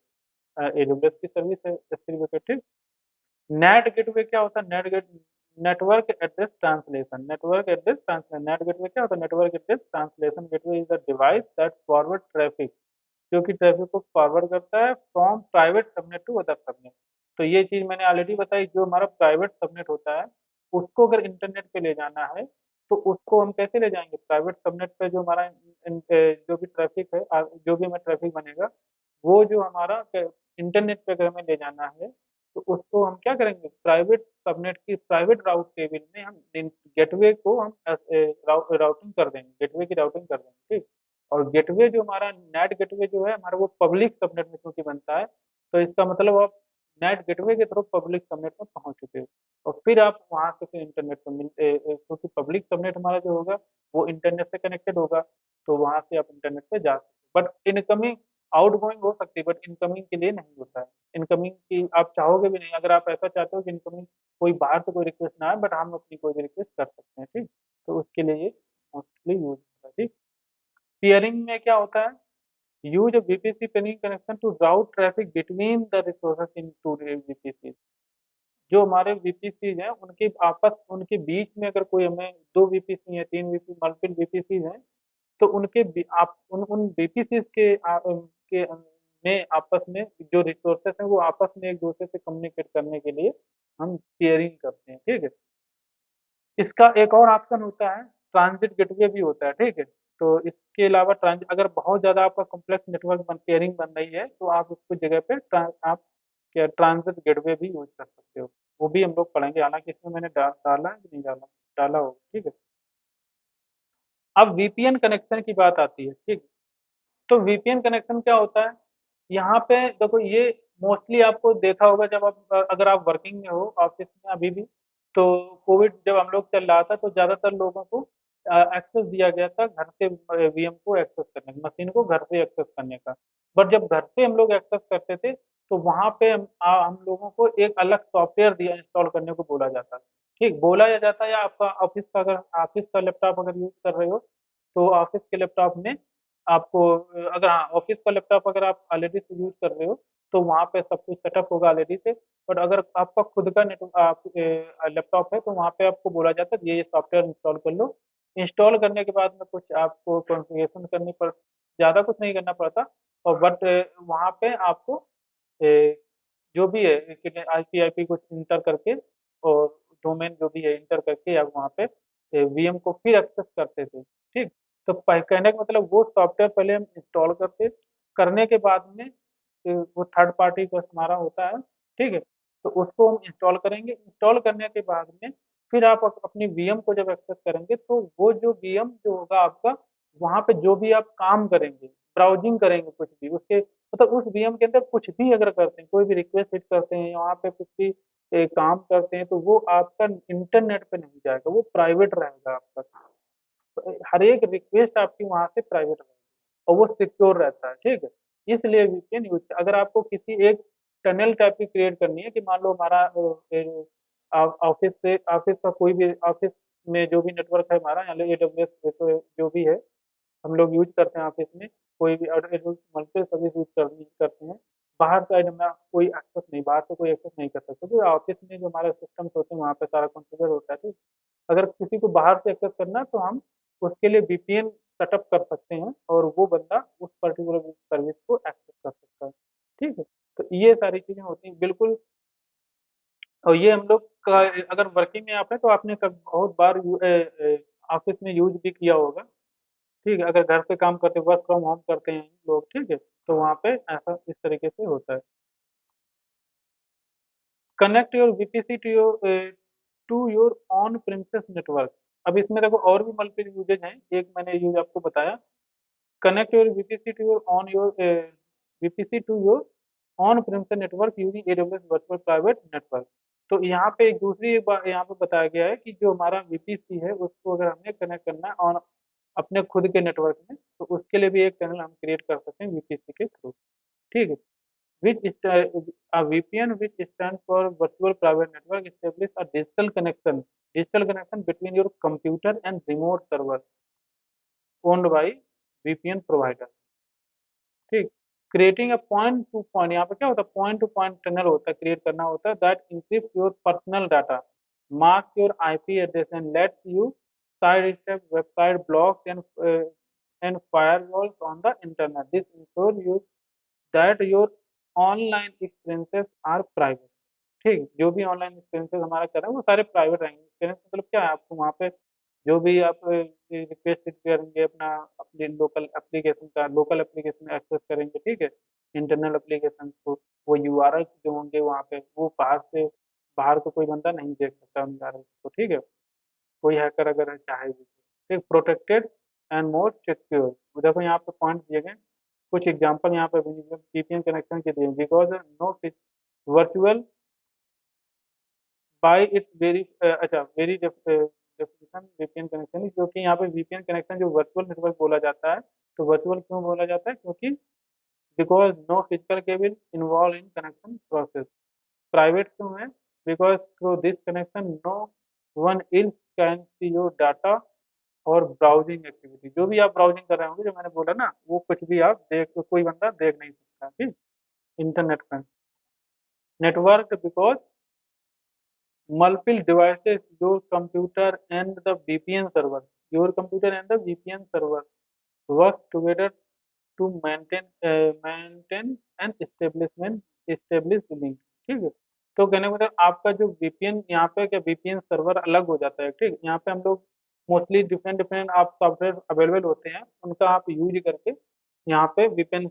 AWS की सर्विस है S3 बकेट। ठीक, नेट गेटवे क्या होता है? Network address translation, network address translation. NAT gateway क्या होता है? Network address translation gateway is the device that forward traffic, जो कि ट्रैफिक को फॉरवर्ड करता है from private subnet to other subnet. तो ये चीज मैंने ऑलरेडी बताई, जो हमारा प्राइवेट सबनेट होता है उसको अगर इंटरनेट पे ले जाना है तो उसको हम कैसे ले जाएंगे? प्राइवेट सबनेट पे जो हमारा जो भी ट्रैफिक है, जो भी हमें ट्रैफिक बनेगा, वो जो हमारा इंटरनेट पे अगर हमें ले जाना है तो उसको हम क्या करेंगे? प्राइवेट सबनेट की प्राइवेट राउट टेबल में हम गेटवे को हम राउटिंग कर देंगे, गेटवे की राउटिंग कर देंगे। ठीक, और गेटवे जो हमारा नेट गेटवे जो है हमारा, वो पब्लिक सबनेट में क्योंकि बनता है, तो इसका मतलब आप नेट गेटवे के थ्रू पब्लिक सबनेट में पहुंच चुके हो और फिर आप वहां से फिर इंटरनेट पर क्योंकि पब्लिक सबनेट हमारा जो होगा वो इंटरनेट से कनेक्टेड होगा, तो वहां से आप इंटरनेट पे जा सकते हो। बट इनकमिंग आउट गोइंग हो सकती है, बट इनकमिंग के लिए नहीं होता है। इनकमिंग की आप चाहोगे भी नहीं, अगर आप ऐसा चाहते हो कि इनकमिंग कोई बाहर से कोई रिक्वेस्ट ना आए, बट हम अपनी कोई भी रिक्वेस्ट कर सकते हैं। ठीक, तो उसके लिए ये मोस्टली यूज होता है। ठीक, पेयरिंग में क्या होता है? Use VPC peering connection to route traffic between the resources in two VPC. जो हमारे वीपीसीज हैं उनके आपस, उनके बीच में अगर कोई हमें दो वीपीसी हैं, तीन वीपी मल्टीपल वीपीसीज हैं, तो आप उन बीपीसीज के में आपस में जो रिसोर्सेस हैं वो आपस में एक दूसरे से कम्युनिकेट करने के लिए हम पेयरिंग करते हैं। ठीक है, इसका एक और ऑप्शन होता है, ट्रांजिट गेटवे भी होता है। ठीक है, तो इसके अलावा ट्रांजिट, अगर बहुत ज़्यादा आपका कॉम्प्लेक्स नेटवर्क पेयरिंग बन रही है तो आप उसको जगह पे आप क्या ट्रांजिट गेटवे भी यूज कर सकते हो। वो भी हम लोग पढ़ेंगे, हालांकि इसमें मैंने डाला है कि नहीं डाला, डाला हो। ठीक है, अब वीपीएन कनेक्शन की बात आती है। ठीक, तो वीपीएन कनेक्शन क्या होता है? यहाँ पे देखो, ये मोस्टली आपको देखा होगा जब आप, अगर आप वर्किंग में हो ऑफिस में अभी भी, तो कोविड जब हम लोग चल रहा था तो ज्यादातर लोगों को एक्सेस दिया गया था घर से वीएम को एक्सेस करने का, मशीन को घर से एक्सेस करने का। बट जब घर से हम लोग एक्सेस करते थे तो वहां पे हम लोगों को एक अलग सॉफ्टवेयर दिया, इंस्टॉल करने को बोला जाता। ठीक, बोला या जाता, या आपका ऑफिस का, अगर ऑफिस का लैपटॉप अगर यूज कर रहे हो तो ऑफिस के लैपटॉप में आपको अगर, हाँ, ऑफिस का लैपटॉप अगर आप ऑलरेडी से यूज कर रहे हो तो वहाँ पे सब कुछ सेटअप होगा ऑलरेडी से। बट अगर आपका खुद का लैपटॉप है तो वहाँ पे आपको बोला जाता है ये सॉफ्टवेयर इंस्टॉल कर लो। इंस्टॉल करने के बाद में कुछ आपको कॉन्फ़िगरेशन करनी पड़, ज़्यादा कुछ नहीं करना पड़ता। और बट वहाँ पे आपको जो भी है IP कुछ इंटर करके और डोमेन जो भी है इंटर करके आप वहाँ पे वीएम को फिर एक्सेस करते थे। ठीक, तो कहने का मतलब वो सॉफ्टवेयर पहले हम इंस्टॉल करते, करने के बाद में वो थर्ड पार्टी का हमारा होता है। ठीक है, तो उसको हम इंस्टॉल करेंगे, इंस्टॉल करने के बाद में फिर आप अपनी वीएम को जब एक्सेस करेंगे तो वो जो वीएम जो होगा आपका, वहाँ पे जो भी आप काम करेंगे, ब्राउजिंग करेंगे कुछ भी, उसके मतलब उस वीएम के अंदर कुछ भी अगर करते हैं, कोई भी रिक्वेस्ट हिट करते हैं, वहाँ पे कुछ भी काम करते हैं, तो वो आपका इंटरनेट पे नहीं जाएगा, वो प्राइवेट रहेगा आपका। तो हर एक रिक्वेस्ट आपकी वहां से प्राइवेट रहेगी और वो सिक्योर रहता है। ठीक है, इसलिए वीपीएन यूज, अगर आपको किसी एक टनल टाइप की क्रिएट करनी है कि मान लो हमारा ऑफिस से, ऑफिस का कोई भी ऑफिस में जो भी नेटवर्क है हमारा, या AWS जो भी है हम लोग यूज करते हैं ऑफिस में, कोई भी मल्टीपल सर्विस यूज करते हैं, बाहर साइड में कोई एक्सेस नहीं, बाहर से कोई एक्सेस नहीं कर सकता, क्योंकि ऑफिस में जो हमारे सिस्टम्स होते हैं वहाँ पे सारा कॉन्फ़िगर होता है, ठीक। अगर किसी को बाहर से एक्सेस करना है तो हम उसके लिए वीपीएन सेटअप कर सकते हैं और वो बंदा उस पर्टिकुलर सर्विस को एक्सेस कर सकता है, ठीक है। तो ये सारी चीजें होती हैं बिल्कुल। और ये हम लोग का अगर वर्किंग में आप है तो आपने कब बहुत बार ऑफिस में यूज भी किया होगा, ठीक है। अगर घर से काम करते वर्क फ्रॉम होम करते हैं लोग, ठीक है, तो वहाँ पे ऐसा इस तरीके से होता है। Connect your VPC to your on premises network. अब इसमें देखो और भी मल्टीपल यूजेज हैं, एक मैंने यूज आपको बताया, connect your VPC to your on your VPC to your on premises network using AWS virtual private network. तो यहाँ पे एक दूसरी एक बात यहाँ पे बताया गया है कि जो हमारा वीपीसी है उसको अगर हमने कनेक्ट करना है ऑन अपने खुद के नेटवर्क में, तो उसके लिए भी एक चैनल हम क्रिएट कर सकते हैं वीपीसी के थ्रू, ठीक है। which a VPN which stands for Virtual Private Network establish a digital connection between your computer and remote server owned by VPN provider, ठीक। Creating a point two point, यहाँ पे क्या होता है, पॉइंट टू पॉइंट टनल होता है, create करना होता है, that encrypts your personal data, mark your IP address and lets you sidestep website blocks and firewalls on the internet, this ensure you that your online experiences are private, ठीक। जो भी online experiences हमारा कर रहे हैं वो सारे private रहेंगे। एक्सपीरियंस मतलब क्या है, आपको वहाँ पे जो भी आप रिक्वेस्ट करेंगे अपना अपने लोकल एप्लीकेशन एक्सेस करेंगे, ठीक है, इंटरनल एप्लीकेशन को, वो यूआरएल जो होंगे वहाँ पे वो बाहर को कोई बंदा नहीं देख सकता उन यूआरएल को, ठीक है। कोई हैकर अगर चाहे भी, ठीक, प्रोटेक्टेड एंड मोर सिक्योर। देखो यहाँ पे पॉइंट दिए गए, कुछ एग्जांपल यहाँ पे वीपीएन कनेक्शन के दिए, because no virtual bye it's very अच्छा वेरी डेफिनेशन वीपीएन कनेक्शन, क्योंकि यहाँ पे वीपीएन कनेक्शन जो वर्चुअल नेटवर्क बोला जाता है, तो वर्चुअल क्यों बोला जाता है, क्योंकि because no physical cable involve in connection process. Private क्यों है, because through this connection no one else can see your data और ब्राउजिंग एक्टिविटी, जो भी आप ब्राउजिंग कर रहे होंगे जो मैंने बोला ना, वो कुछ भी आप देख कोई बंदा देख नहीं सकता, ठीक। इंटरनेट पर network because multiple devices, your computer and the VPN server work together to maintain and establish the link, ठीक है। तो कहने का मतलब आपका जो वीपीएन यहाँ पे क्या वीपीएन सर्वर अलग हो जाता है, ठीक। यहाँ पे हम लोग मोस्टली डिफरेंट डिफरेंट आप सॉफ्टवेयर अवेलेबल होते हैं, उनका आप यूज करके यहाँ पे वीपीएन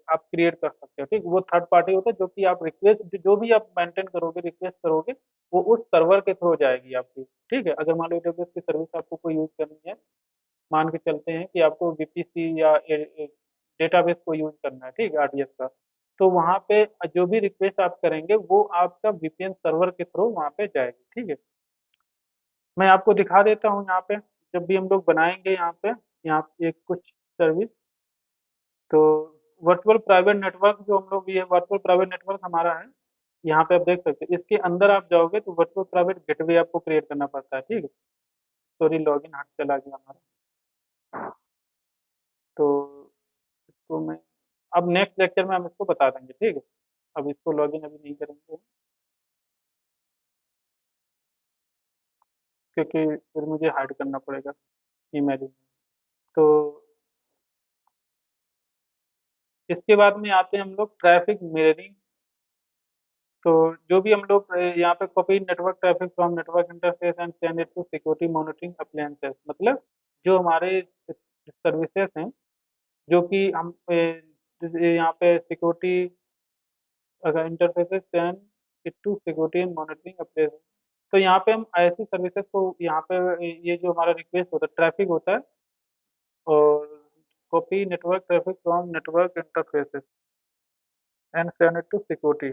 आप क्रिएट कर सकते हो, ठीक। वो थर्ड पार्टी होता है जो कि आप रिक्वेस्ट जो भी आप मेंटेन करोगे रिक्वेस्ट करोगे वो उस सर्वर के थ्रू जाएगी आपकी, ठीक है। अगर मान लो एडब्ल्यूएस की सर्विस आपको कोई यूज करनी है, मान के चलते हैं कि आपको वीपीसी या डेटाबेस को यूज करना है, ठीक है, आरडीएस का, तो वहाँ पे जो भी रिक्वेस्ट आप करेंगे वो आपका वीपीएन सर्वर के थ्रू वहाँ पे जाएगी, ठीक है। मैं आपको दिखा देता हूँ यहाँ पे, जब भी हम लोग बनाएंगे यहाँ पे एक कुछ सर्विस, तो वर्चुअल प्राइवेट नेटवर्क जो हम लोग ये वर्चुअल प्राइवेट नेटवर्क हमारा है, यहाँ पे आप देख सकते हैं, इसके अंदर आप जाओगे तो वर्चुअल प्राइवेट गेटवे आपको क्रिएट करना पड़ता है, ठीक है। सॉरी लॉगिन हट चला गया हमारा, तो इसको मैं अब नेक्स्ट लेक्चर में हम इसको बता देंगे, ठीक है। अब इसको लॉगिन अभी नहीं करेंगे क्योंकि फिर मुझे हाइड करना पड़ेगा ईमेल। तो इसके बाद में आते हैं हम लोग ट्रैफिक मिररिंग। तो जो भी हम लोग यहाँ पे copy network traffic from network interface and send it to security monitoring appliances, मतलब जो हमारे सर्विसेज हैं जो कि हम यहाँ पे सिक्योरिटी अगर interfaces send it to security and monitoring appliances, तो यहाँ पे हम ऐसी सर्विसेज को यहाँ पे ये जो हमारा रिक्वेस्ट होता है ट्रैफिक होता है, और copy network traffic from network interfaces and send it to security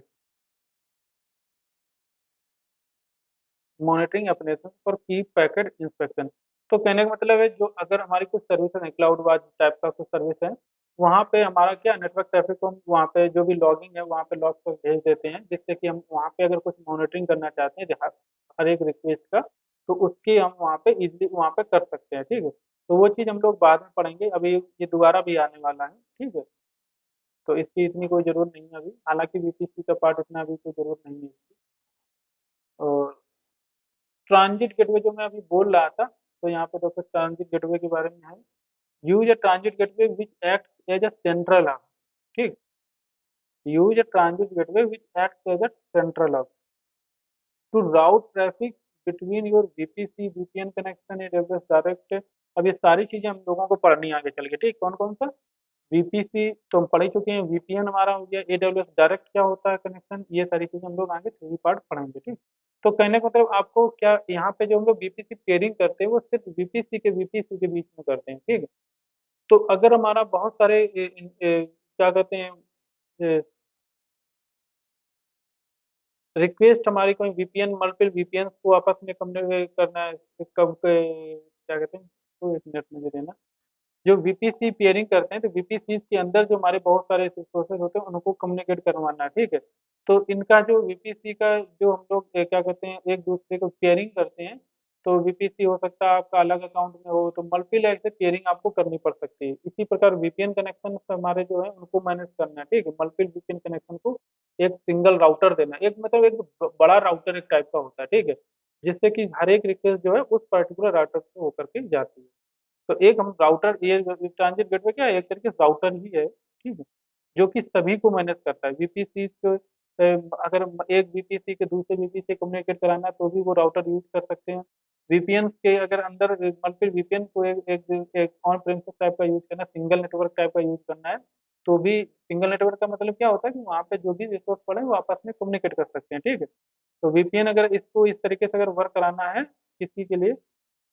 monitoring application for key packet inspection. तो कहने का मतलब है जो अगर हमारी कुछ सर्विस है क्लाउड वाज टाइप का कुछ सर्विस है, वहाँ पे हमारा क्या नेटवर्क ट्रैफिक को हम वहाँ पे जो भी लॉगिंग है वहाँ पे लॉग पर भेज देते हैं, जिससे कि हम वहाँ पे अगर कुछ मॉनिटरिंग करना चाहते हैं हर एक रिक्वेस्ट का, तो उसकी हम वहाँ पे इजीली वहाँ पे कर सकते हैं, ठीक है। तो वो चीज़ हम लोग बाद में पढ़ेंगे, अभी ये दोबारा भी आने वाला है, ठीक है। तो इसकी इतनी कोई ज़रूरत नहीं है अभी, हालांकि वीपीसी का पार्ट इतना अभी कोई ज़रूरत नहीं है इसकी। और ट्रांजिट गेटवे जो मैं अभी बोल रहा था, तो यहाँ पे देखो ट्रांजिट गेटवे के बारे में है। Use a transit gateway which act as a central hub, ठीक। Use a transit gateway which act as a central hub to route traffic between your VPC VPN connection AWS direct. अब ये सारी चीजें हम लोगों को पढ़नी है आगे चल के, ठीक। कौन कौन सा? वीपीसी तो हम पढ़ ही चुके हैं, वीपीएन हमारा हो गया, एडब्ल्यूएस डायरेक्ट क्या होता है कनेक्शन, ये सारी चीजें हम लोग आगे थ्योरी पार्ट पढ़ेंगे, ठीक। तो कहने का मतलब आपको क्या, यहाँ पे जो हम लोग वीपीसी पेयरिंग करते हैं वो सिर्फ वीपीसी के बीच में करते हैं, ठीक है। तो अगर हमारा बहुत सारे क्या कहते हैं, रिक्वेस्ट हमारी कोई वीपीएन मल्टीपल वीपीएन को आपस में कम्युनिकेट करना है, कब क्या कहते हैं, तो एक मिनट मुझे देना। जो वीपीसी पेयरिंग करते हैं, तो वीपीसी के अंदर जो हमारे बहुत सारे रिसोर्सेज होते हैं उनको कम्युनिकेट करवाना है, ठीक है। तो इनका जो वीपीसी का जो हम लोग क्या कहते हैं एक दूसरे को पेयरिंग करते हैं, तो वीपीसी हो सकता है आपका अलग अकाउंट में हो, तो मल्टी लैग से पेयरिंग आपको करनी पड़ सकती है। इसी प्रकार वीपीएन कनेक्शन हमारे जो है उनको मैनेज करना है, ठीक है। मल्टी वीपीएन कनेक्शन को एक सिंगल राउटर देना है, एक मतलब एक बड़ा राउटर एक टाइप का होता है, ठीक है, जिससे कि हर एक रिक्वेस्ट जो है उस पर्टिकुलर राउटर से होकर के जाती है। तो एक हम राउटर, ये ट्रांजिट गेटवे क्या है, एक तरीके से राउटर ही है, ठीक है, जो कि सभी को मैनेज करता है। वीपीसी को अगर एक वीपीसी के दूसरे वीपीसी से कम्युनिकेट कराना है तो भी वो राउटर यूज कर सकते हैं। वीपीएन के अगर अंदर मल्टी वीपीएन को एक ऑन प्रेमिसेस टाइप का यूज करना, सिंगल नेटवर्क टाइप का यूज करना है, तो भी सिंगल नेटवर्क का मतलब क्या होता है कि वहाँ पे जो भी रिसोर्स पड़े वो आपस में कम्युनिकेट कर सकते हैं, ठीक है। तो वीपीएन अगर इसको इस तरीके से अगर वर्क कराना है किसी के लिए,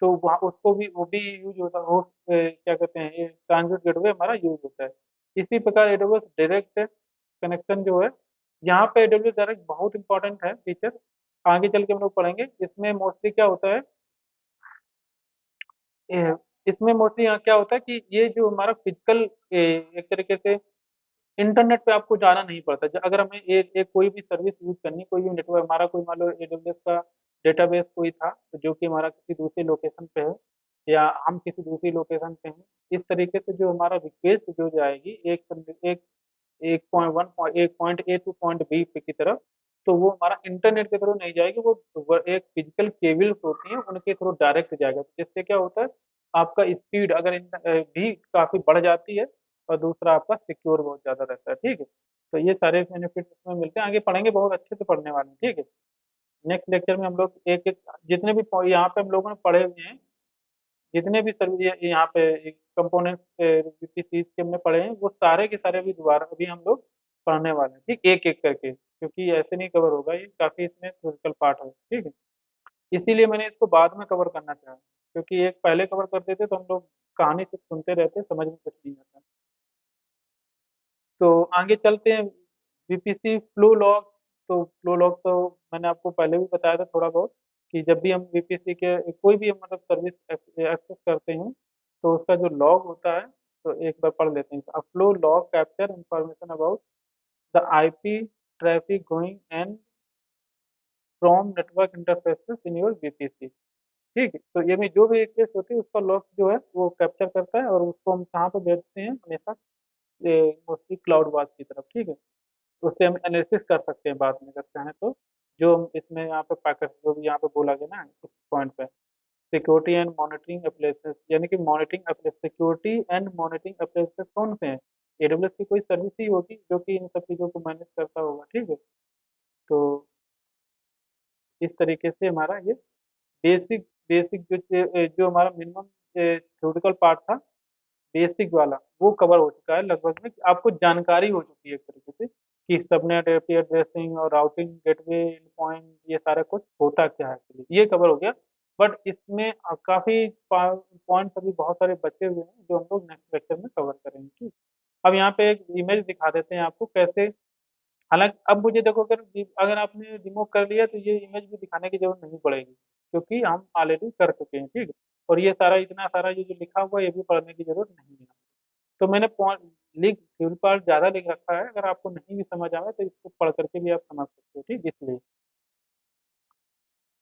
तो वहाँ उसको भी वो भी यूज होता है, होस्ट क्या कहते हैं, ये ट्रांजिट गेटवे हमारा यूज होता है। इसी प्रकार एडब्ल्यूएस डायरेक्ट कनेक्शन जो है, यहाँ पे एडब्ल्यूएस डायरेक्ट बहुत इंपॉर्टेंट है फीचर, आगे चल के हम लोग पढ़ेंगे। इसमें मोस्टली क्या होता है, इसमें मोस्टली यहाँ क्या होता है कि ये जो हमारा फिजिकल एक तरीके से इंटरनेट पे आपको जाना नहीं पड़ता। अगर हमें एक कोई भी सर्विस यूज करनी, कोई भी नेटवर्क हमारा, कोई मान लो एडब्ल्यूएस का डेटाबेस कोई था तो जो कि हमारा किसी दूसरी लोकेशन पे है, या हम किसी दूसरी लोकेशन पे हैं, इस तरीके से जो हमारा रिक्वेस्ट जो जाएगी एक एक पॉइंट वन एक point A to point B पे की तरफ, तो वो हमारा इंटरनेट के थ्रू नहीं जाएगी, वो एक फिजिकल केबल्स होती हैं उनके थ्रू डायरेक्ट जाएगा। तो जिससे क्या होता है, आपका स्पीड अगर भी काफी बढ़ जाती है, और दूसरा आपका सिक्योर बहुत ज्यादा रहता है, ठीक है। तो ये सारे बेनिफिट इसमें मिलते हैं, आगे पढ़ेंगे, बहुत अच्छे से पढ़ने वाले हैं, ठीक है। नेक्स्ट लेक्चर में हम लोग एक एक जितने भी यहाँ पे हम लोगों ने पढ़े हुए हैं, जितने भी सर्विस यहाँ पे कंपोनेंट पीसीज के हमने पढ़े हैं, वो सारे के सारे भी दोबारा अभी हम लोग पढ़ने वाले हैं, ठीक, एक एक करके, क्योंकि ऐसे नहीं कवर होगा, ये काफी इसमें थ्योरिटिकल पार्ट है, ठीक है। इसीलिए मैंने इसको बाद में कवर करना चाहा, क्योंकि एक पहले कवर कर देते तो हम लोग कहानी से सुनते रहते, समझ में कुछ नहीं आता। तो आगे चलते हैं, वीपीसी फ्लो लॉग। तो फ्लो लॉग तो मैंने आपको पहले भी बताया था थोड़ा बहुत, कि जब भी हम वीपीसी के कोई भी मतलब सर्विस एक्सेस करते हैं, तो उसका जो लॉग होता है, तो एक बार पढ़ लेते हैं। Flow log capture information about the IP traffic going and from network interfaces in your VPC, ठीक है। तो ये में जो भी रिक्वेस्ट होती है उसका लॉग जो है वो कैप्चर करता है, और उसको हम कहाँ पे भेजते हैं हमेशा, मोस्टली क्लाउड वास की तरफ, ठीक है। उससे हम एनालिसिस कर सकते हैं बाद में अगर चाहें तो, जो हम इसमें यहाँ पे पैकेट जो भी यहाँ पे बोला गया ना इस पॉइंट पे, सिक्योरिटी एंड मॉनिटरिंग एप्लीकेशन, यानी कि monitoring security and monitoring application कौन से हैं, एडब्ल्यूएस की कोई सर्विस ही होगी जो कि इन सब चीज़ों को मैनेज करता होगा, ठीक है। तो इस तरीके से हमारा ये बेसिक बेसिक जो हमारा मिनिमम थ्योरेटिकल पार्ट था, बेसिक वाला, वो कवर हो चुका है लगभग में, आपको जानकारी हो चुकी है एक तरीके से कि सबनेट एपी एड्रेसिंग और राउटिंग गेटवे पॉइंट ये सारा कुछ होता क्या है, actually। ये कवर हो गया। बट इसमें काफी पॉइंट्स अभी बहुत सारे बचे हुए हैं जो हम लोग नेक्स्ट लेक्चर में कवर करेंगे, ठीक। अब यहाँ पे एक इमेज दिखा देते हैं आपको कैसे, हालांकि अब मुझे देखो, अगर अगर आपने रिमूव कर लिया तो ये इमेज भी दिखाने की जरूरत नहीं पड़ेगी, क्योंकि हम ऑलरेडी कर चुके हैं, ठीक है। और ये सारा इतना सारा ये जो लिखा हुआ है ये भी पढ़ने की जरूरत नहीं है। तो मैंने पॉइंट लिख फ्यूल पार्ट ज्यादा लिख रखा है, अगर आपको नहीं भी समझ आवे तो इसको पढ़ करके भी आप समझ सकते हो, ठीक, इसलिए।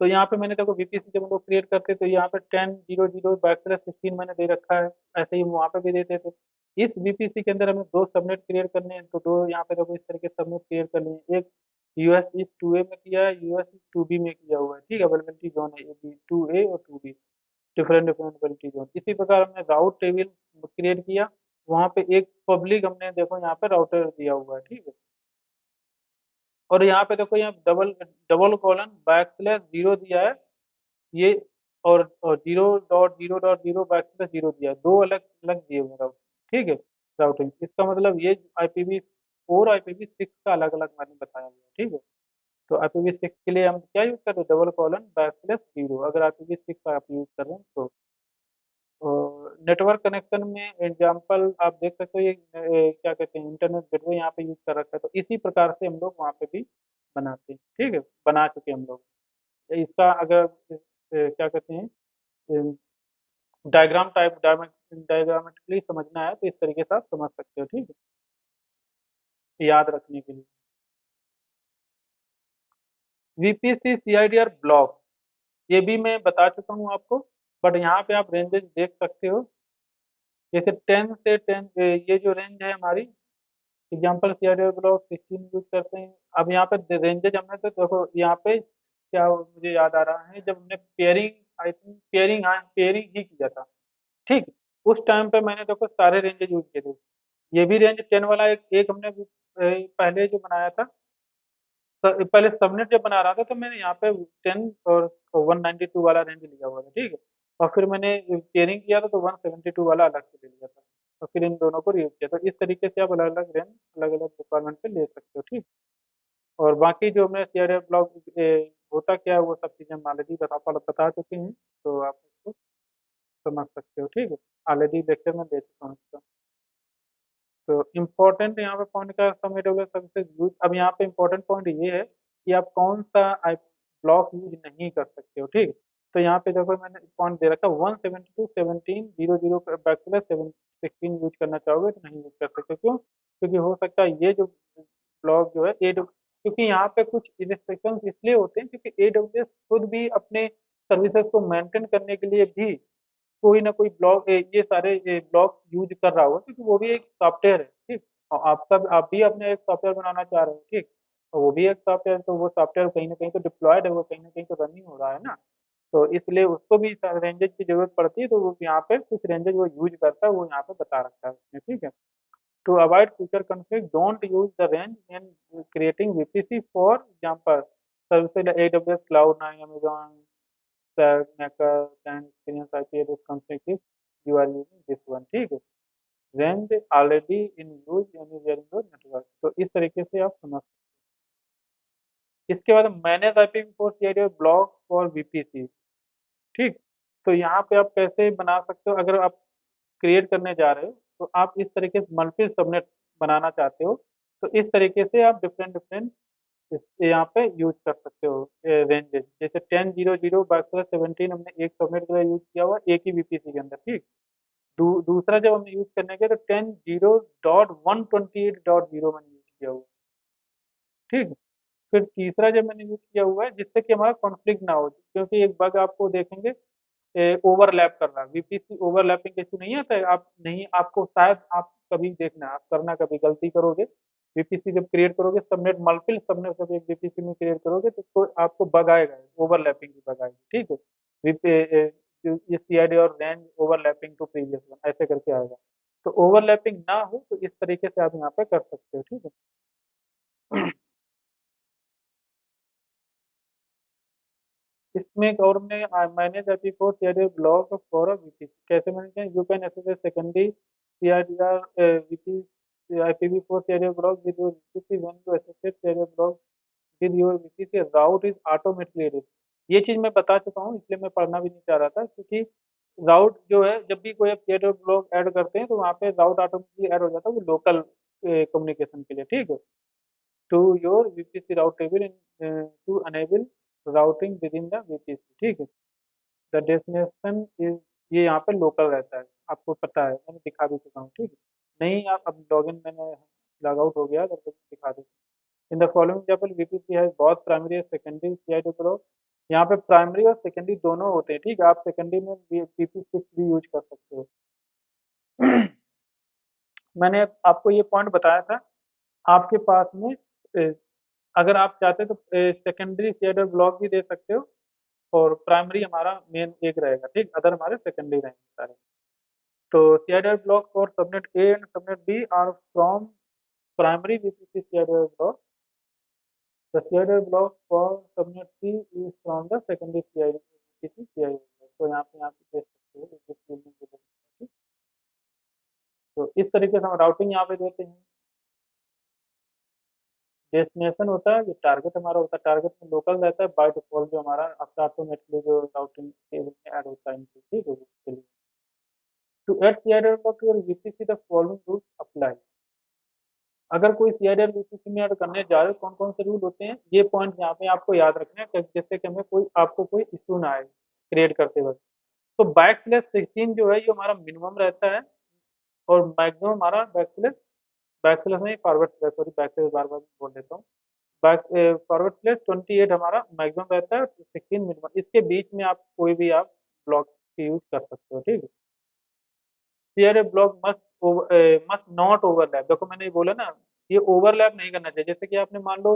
तो यहाँ पे मैंने देखो वीपीसी जब हम लोग क्रिएट करते तो यहाँ पे 10 00 मैंने दे रखा है। ऐसे ही वहाँ पे भी देते थे। इस वीपीसी के अंदर हमें दो सबनेट क्रिएट करने हैं, तो दो यहाँ पे देखो इस तरह के सबनेट क्रिएट कर लिए। एक यूएस इस 2A में किया है, यूएस इस 2B में किया हुआ है। ठीक है, अवेलेबिलिटी जोन है ये 2A और 2B, different different availability zone. इसी प्रकार हमने राउट टेबल क्रिएट किया, वहाँ पे एक पब्लिक हमने देखो यहाँ पे राउटर दिया हुआ है। ठीक है, और यहाँ पे देखो यहाँ डबल डबल कॉलन /0 दिया है ये, और 0.0.0 /0 दिया है, दो अलग अलग दिए हुए राउट। ठीक है, राउटिंग इसका मतलब ये IPv4 IPv6 का अलग अलग मैंने बताया हुआ है। ठीक है, तो IPv6 के लिए हम क्या यूज कर रहे हैं, डबल कॉलन /0, अगर IPv6 का आप यूज कर रहे हैं तो। नेटवर्क कनेक्शन में एग्जांपल आप देख सकते हो, ये क्या कहते हैं, इंटरनेट गेटवे यहाँ पे यूज कर रखा है, तो इसी प्रकार से हम लोग वहाँ पे भी बनाते हैं। ठीक है, बना चुके हैं हम लोग। इसका अगर क्या कहते हैं, डायग्रामेटिकली समझना है तो इस तरीके से आप समझ सकते हो। ठीक है, याद रखने के लिए। वीपीसी सीआईडीआर ब्लॉक, ये भी मैं बता चुका हूँ आपको, बट यहाँ पे आप रेंजेस देख सकते हो। जैसे 10 से 10 ये जो रेंज है हमारी, एग्जाम्पल सीआईडीआर ब्लॉक 16 यूज करते हैं। अब यहाँ पे रेंजेज हमने तो देखो यहाँ पे क्या मुझे याद आ रहा है, जब हमने पेयरिंग, आई थिंक पेयरिंग ही किया था। ठीक, उस टाइम पे मैंने देखो सारे रेंजेस यूज किए थे। ये भी रेंज 10 वाला एक हमने पहले जो बनाया था, पहले सबनेट जब बना रहा था तो मैंने यहाँ पे 10 और 192 वाला रेंज लिया हुआ था। ठीक है, और फिर मैंने पेयरिंग किया था तो 172 वाला अलग से ले लिया था, और फिर इन दोनों को यूज किया। तो इस तरीके से आप अलग अलग रेंज अलग अलग रिक्वायरमेंट पे ले सकते हो। ठीक, और बाकी जो हमने सीआरएफ ब्लॉक होता क्या है वो सब चीज़ें हम ऑलरेडी बता चुके हैं, तो आप उसको समझ सकते हो। ठीक है, ऑलरेडी लेक्चर में दे चुका हूँ इसका। तो इम्पोर्टेंट यहाँ पे पॉइंट का सम एडब्ल्यूएस सर्विसेज यूज, अब यहाँ पे इम्पोर्टेंट पॉइंट ये है कि आप कौन सा ब्लॉक यूज नहीं कर सकते हो। ठीक, तो यहाँ पे देखो मैंने पॉइंट दे रखा 172.17.00/716 यूज करना चाहोगे तो नहीं यूज कर सकते। क्यों? क्योंकि हो सकता है ये जो ब्लॉक जो है क्योंकि यहाँ पे कुछ रिस्ट्रिक्शन इसलिए होते हैं क्योंकि AWS खुद भी अपने सर्विसेज को मेंटेन करने के लिए भी कोई ना कोई ब्लॉग ये सारे ब्लॉग यूज कर रहा होगा, क्योंकि वो भी एक सॉफ्टवेयर है। ठीक, और आप भी अपने एक सॉफ्टवेयर बनाना चाह रहे हो। ठीक, और वो भी एक सॉफ्टवेयर, तो वो सॉफ्टवेयर कहीं ना कहीं तो डिप्लॉयड है, वो कहीं ना कहीं तो रनिंग हो रहा है ना। तो इसलिए उसको भी रेंजेस की जरूरत पड़ती है, तो वो यहाँ पे कुछ रेंजेस वो यूज करता है, वो यहाँ पे बता रखा है उसने। ठीक है, to avoid future conflict don't use the range in creating VPC, for example services like AWS Cloud9, Amazon Maker and experience IP address conflict if you are using this one। ठीक है, range already in use anywhere in your network, तो इस तरीके से आप समझ। इसके बाद manage IPv4 CID block for VPC. ठीक, तो यहाँ पे आप कैसे बना सकते हो, अगर आप क्रिएट करने जा रहे हो तो आप इस तरीके से मल्टी सबनेट बनाना चाहते हो, तो इस तरीके से आप डिफरेंट डिफरेंट यहाँ पे यूज कर सकते हो रेंजेस। जैसे 10.00/17 हमने एक सबनेट के लिए यूज किया हुआ एक ही वीपीसी के अंदर। ठीक, दूसरा जब हम यूज करने गए तो 10.0.128.0 मैंने यूज किया हुआ। ठीक, फिर तीसरा जब मैंने यूज किया हुआ है जिससे कि हमारा कॉन्फ्लिक्ट ना हो, क्योंकि एक बग आपको देखेंगे ओवरलैप कर रहा है, वीपीसी ओवरलैपिंग इशू नहीं आता है, आप नहीं, आपको शायद आप कभी देखना, आप करना कभी गलती करोगे, वीपीसी जब क्रिएट करोगे सबनेट मल्टीपल सबनेट जब एक वीपीसी में क्रिएट करोगे तो आपको बग आएगा, ओवरलैपिंग की बग आएगी। ठीक है, ये सीआईडी और range overlapping to previous one ऐसे करके आएगा, तो ओवरलैपिंग ना हो तो इस तरीके से आप यहाँ पे कर सकते हो। ठीक है, इसमें एक और हमने manage IPv4 CRD block for a VPC कैसे मैनेज करें, you can access secondary सीआरडीआर IPv4 CRD block with your VPC when you associate CRD block with your VPC route is automatically added. ये चीज मैं बता चुका हूँ, इसलिए मैं पढ़ना भी नहीं चाह रहा था, क्योंकि राउट जो है जब भी कोई आप सीआरडी ब्लॉक ऐड करते हैं तो वहाँ पे राउट ऑटोमेटिकली ऐड हो जाता है, वो लोकल कम्युनिकेशन के लिए। ठीक है, to your VPC route table to enable routing within the VPC। ठीक है, द डेस्टिनेशन इज, ये यहाँ पे लोकल रहता है, आपको पता है, मैंने दिखा भी चुका हूँ। ठीक है, नहीं आप अब लॉगिन मैंने लॉग आउट हो गया तो दिखा दूँ। In the following example VPC has both primary and secondary CID block, यहाँ पे प्राइमरी और सेकेंडरी दोनों होते हैं, ठीक है। आप सेकेंडरी में PP6 भी यूज कर सकते हो। मैंने आपको ये पॉइंट बताया था। आपके पास में अगर आप चाहते तो सेकेंडरी शेडर ब्लॉक भी दे सकते हो, और प्राइमरी हमारा मेन एक रहेगा, ठीक। अदर हमारे सेकेंडरी रहेंगे सारे। तो CIDR block for subnet A and subnet B are from primary VPC CIDR block. The CIDR block for subnet C is from the secondary VPC CIDR. तो यहाँ पे देख सकते हो इस field में देख सकते हो। तो इस तरीके से हम राउटिंग यहाँ पे देते हैं। डेस्टिनेशन होता है, ये टारगेट हमारा होता है। टारगेट में लोकल रहता है बाय डिफॉल्ट, जो हमारा अपना ऑटोमेटिकली जो राउटिंग टेबल में ऐड होता है इनके, ठीक है, उसके लिए। To add CID to your VPC the following rules apply. अगर कोई सीआईडी VPC में ऐड करने जा रहे हो, कौन कौन से रूल होते हैं, ये पॉइंट यहाँ पे आपको याद रखना है, जैसे कि हमें कोई आपको कोई इशू ना आए क्रिएट करते वक्त। तो /16 जो है ये हमारा मिनिमम रहता है, और मैक्सिमम हमारा बैकस्लैश नहीं, फॉरवर्ड स्लैश, सॉरी बैकस्लैश बार बार बोल देता हूँ। फॉरवर्ड स्लैश 28 हमारा मैक्सिमम रहता है, 16 मिनिमम। इसके बीच में आप कोई भी आप ब्लॉक यूज कर सकते हो, ठीक है। CRA block must not overlap. देखो मैंने ये बोला ना, ये ओवरलैप नहीं करना चाहिए। जैसे कि आपने मान लो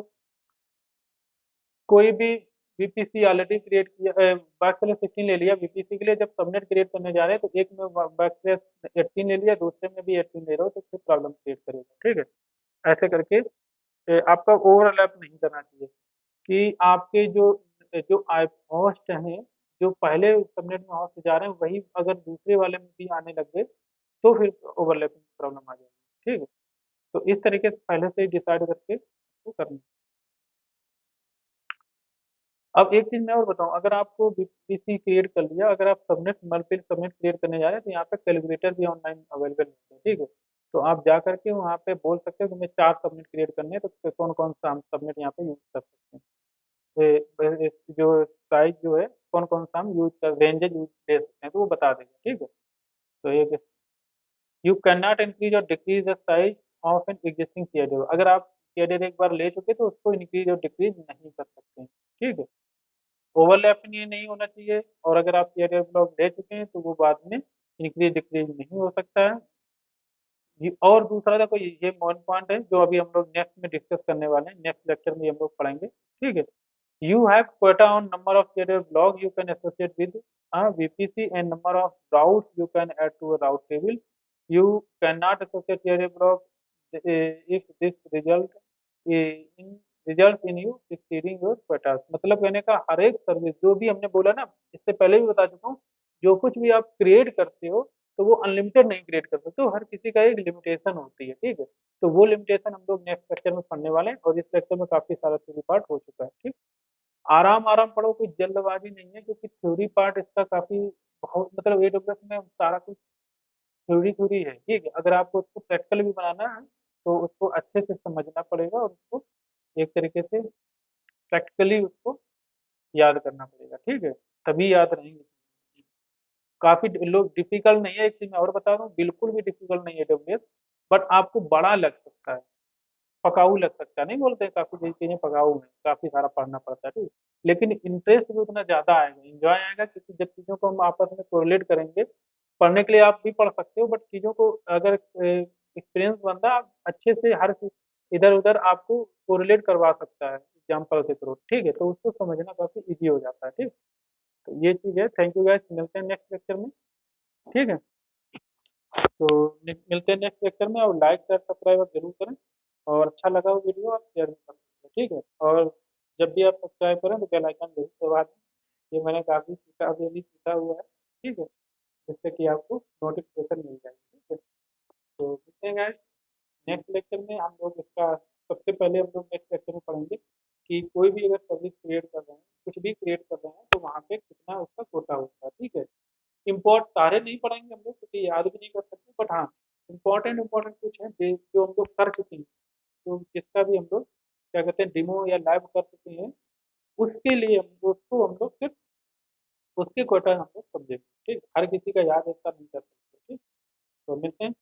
कोई भी VPC ऑलरेडी क्रिएट किया, /16 ले लिया VPC के लिए, जब सबनेट क्रिएट करने जा रहे हैं तो एक में /18 ले लिया, दूसरे में भी 18 ले रहे हो, तो फिर प्रॉब्लम क्रिएट करेगा, ठीक है। ऐसे करके आपका ओवरलैप नहीं करना चाहिए, कि आपके जो जो होस्ट हैं, जो पहले सबनेट में होस्ट जा रहे हैं, वही अगर दूसरे वाले में भी आने लग गए तो फिर ओवरलैपिंग प्रॉब्लम आ जाएगी, ठीक है। तो इस तरीके से पहले से ही डिसाइड करके उसको करना। अब एक चीज मैं और बताऊं, अगर आपको VPC क्रिएट कर लिया, अगर आप सबनेट मल्टीपल सबनेट क्रिएट करने जा रहे हैं, तो यहाँ पे कैलकुलेटर भी ऑनलाइन अवेलेबल होते हैं, ठीक है। तो आप जा करके वहाँ पे बोल सकते हो कि हमें 4 सबनेट क्रिएट करने हैं, तो कौन कौन सा हम सबनेट यहाँ पे यूज कर सकते हैं। जो साइज जो है, कौन कौन सा हम यूज कर रेंजेज यूज ले सकते हैं, तो वो बता देगा, ठीक है। तो एक यू कैन नॉट इंक्रीज और decrease the size of an existing shader. अगर आप शेडर एक बार ले चुके तो उसको इंक्रीज और डिक्रीज नहीं कर सकते हैं, ठीक है। ओवरलैप ये नहीं होना चाहिए, और अगर आप शेडर ब्लॉक ले चुके हैं तो वो बाद में इंक्रीज डिक्रीज नहीं हो सकता है। और दूसरा देखो, ये मेन पॉइंट है जो अभी हम लोग नेक्स्ट में डिस्कस करने वाले हैं, नेक्स्ट लेक्चर में हम लोग पढ़ेंगे, ठीक है। You have quota on number of shared block you can associate with a VPC and number of routes you can add to a route table. You cannot associate shared block if this in results in you exceeding your quotas। मतलब कहने का हर एक service जो भी हमने बोला ना, इससे पहले भी बता चुका हूँ, जो कुछ भी आप क्रिएट करते हो तो वो अनलिमिटेड नहीं क्रिएट कर सकते हो, हर किसी का एक लिमिटेशन होती है, ठीक है। तो वो लिमिटेशन हम लोग नेक्स्ट लेक्चर में पढ़ने वाले हैं, और इस लेक्चर में काफी सारा थ्योरी पार्ट हो चुका है, ठीक। आराम आराम पढ़ो, कोई जल्दबाजी नहीं है, क्योंकि थ्योरी पार्ट इसका काफी बहुत, मतलब AWS में सारा कुछ थ्योरी थ्योरी है, ठीक है। अगर आपको उसको प्रैक्टिकल भी बनाना है तो उसको अच्छे से समझना पड़ेगा, और उसको एक तरीके से प्रैक्टिकली उसको याद करना पड़ेगा, ठीक है, तभी याद रहेंगे। काफी लोग डिफिकल्ट नहीं है, एक चीज मैं और बता रहा हूँ, बिल्कुल भी डिफिकल्ट नहीं है AWS, बट आपको बड़ा लग सकता है, पकाऊ लग सकता है। नहीं बोलते हैं काफी चीजें पकाऊ है, काफी सारा पढ़ना पड़ता है, ठीक है। लेकिन इंटरेस्ट भी उतना ज्यादा आएगा, इंजॉय आएगा, क्योंकि जब चीजों को हम आपस में कोरिलेट करेंगे, पढ़ने के लिए आप भी पढ़ सकते हो, बट चीजों को अगर एक्सपीरियंस बंदा अच्छे से हर चीज इधर उधर आपको कोरिलेट करवा सकता है एग्जाम्पल के थ्रू, ठीक है। तो उसको समझना काफी इजी हो जाता है, ठीक। तो ये चीज है। थैंक यू गाइस, मिलते हैं नेक्स्ट लेक्चर में, ठीक है। तो मिलते हैं नेक्स्ट लेक्चर में, और लाइक शेयर सब्सक्राइब आप जरूर करें, और अच्छा लगा वो वीडियो आप शेयर भी कर सकते हैं, ठीक है। और जब भी आप सब्सक्राइब करें तो बेल आइकन जरूर दबा दें। ये मैंने काफ़ी सीखा, अभी अभी सीखा हुआ है, ठीक है, जिससे कि आपको नोटिफिकेशन मिल जाए, ठीक है। तो मिलते हैं गाइस नेक्स्ट लेक्चर में। हम लोग इसका सबसे पहले हम लोग नेक्स्ट लेक्चर में पढ़ेंगे कि कोई भी अगर सर्विस क्रिएट कर रहे हैं, कुछ भी क्रिएट कर रहे हैं, तो वहाँ पे कितना उसका कोटा होता है, ठीक है। इम्पोर्ट सारे नहीं पढ़ेंगे हम लोग, क्योंकि याद भी नहीं कर सकते, बट हाँ इम्पोर्टेंट इम्पोर्टेंट कुछ है जो हम लोग कर चुके हैं, तो जिसका भी हम लोग क्या कहते हैं डेमो या लाइव कर चुके हैं, उसके लिए उसको हम लोग सिर्फ उसके क्वार्टर हम लोग समझेंगे, ठीक। हर किसी का याद ऐसा नहीं कर सकते, ठीक। तो मिलते हैं।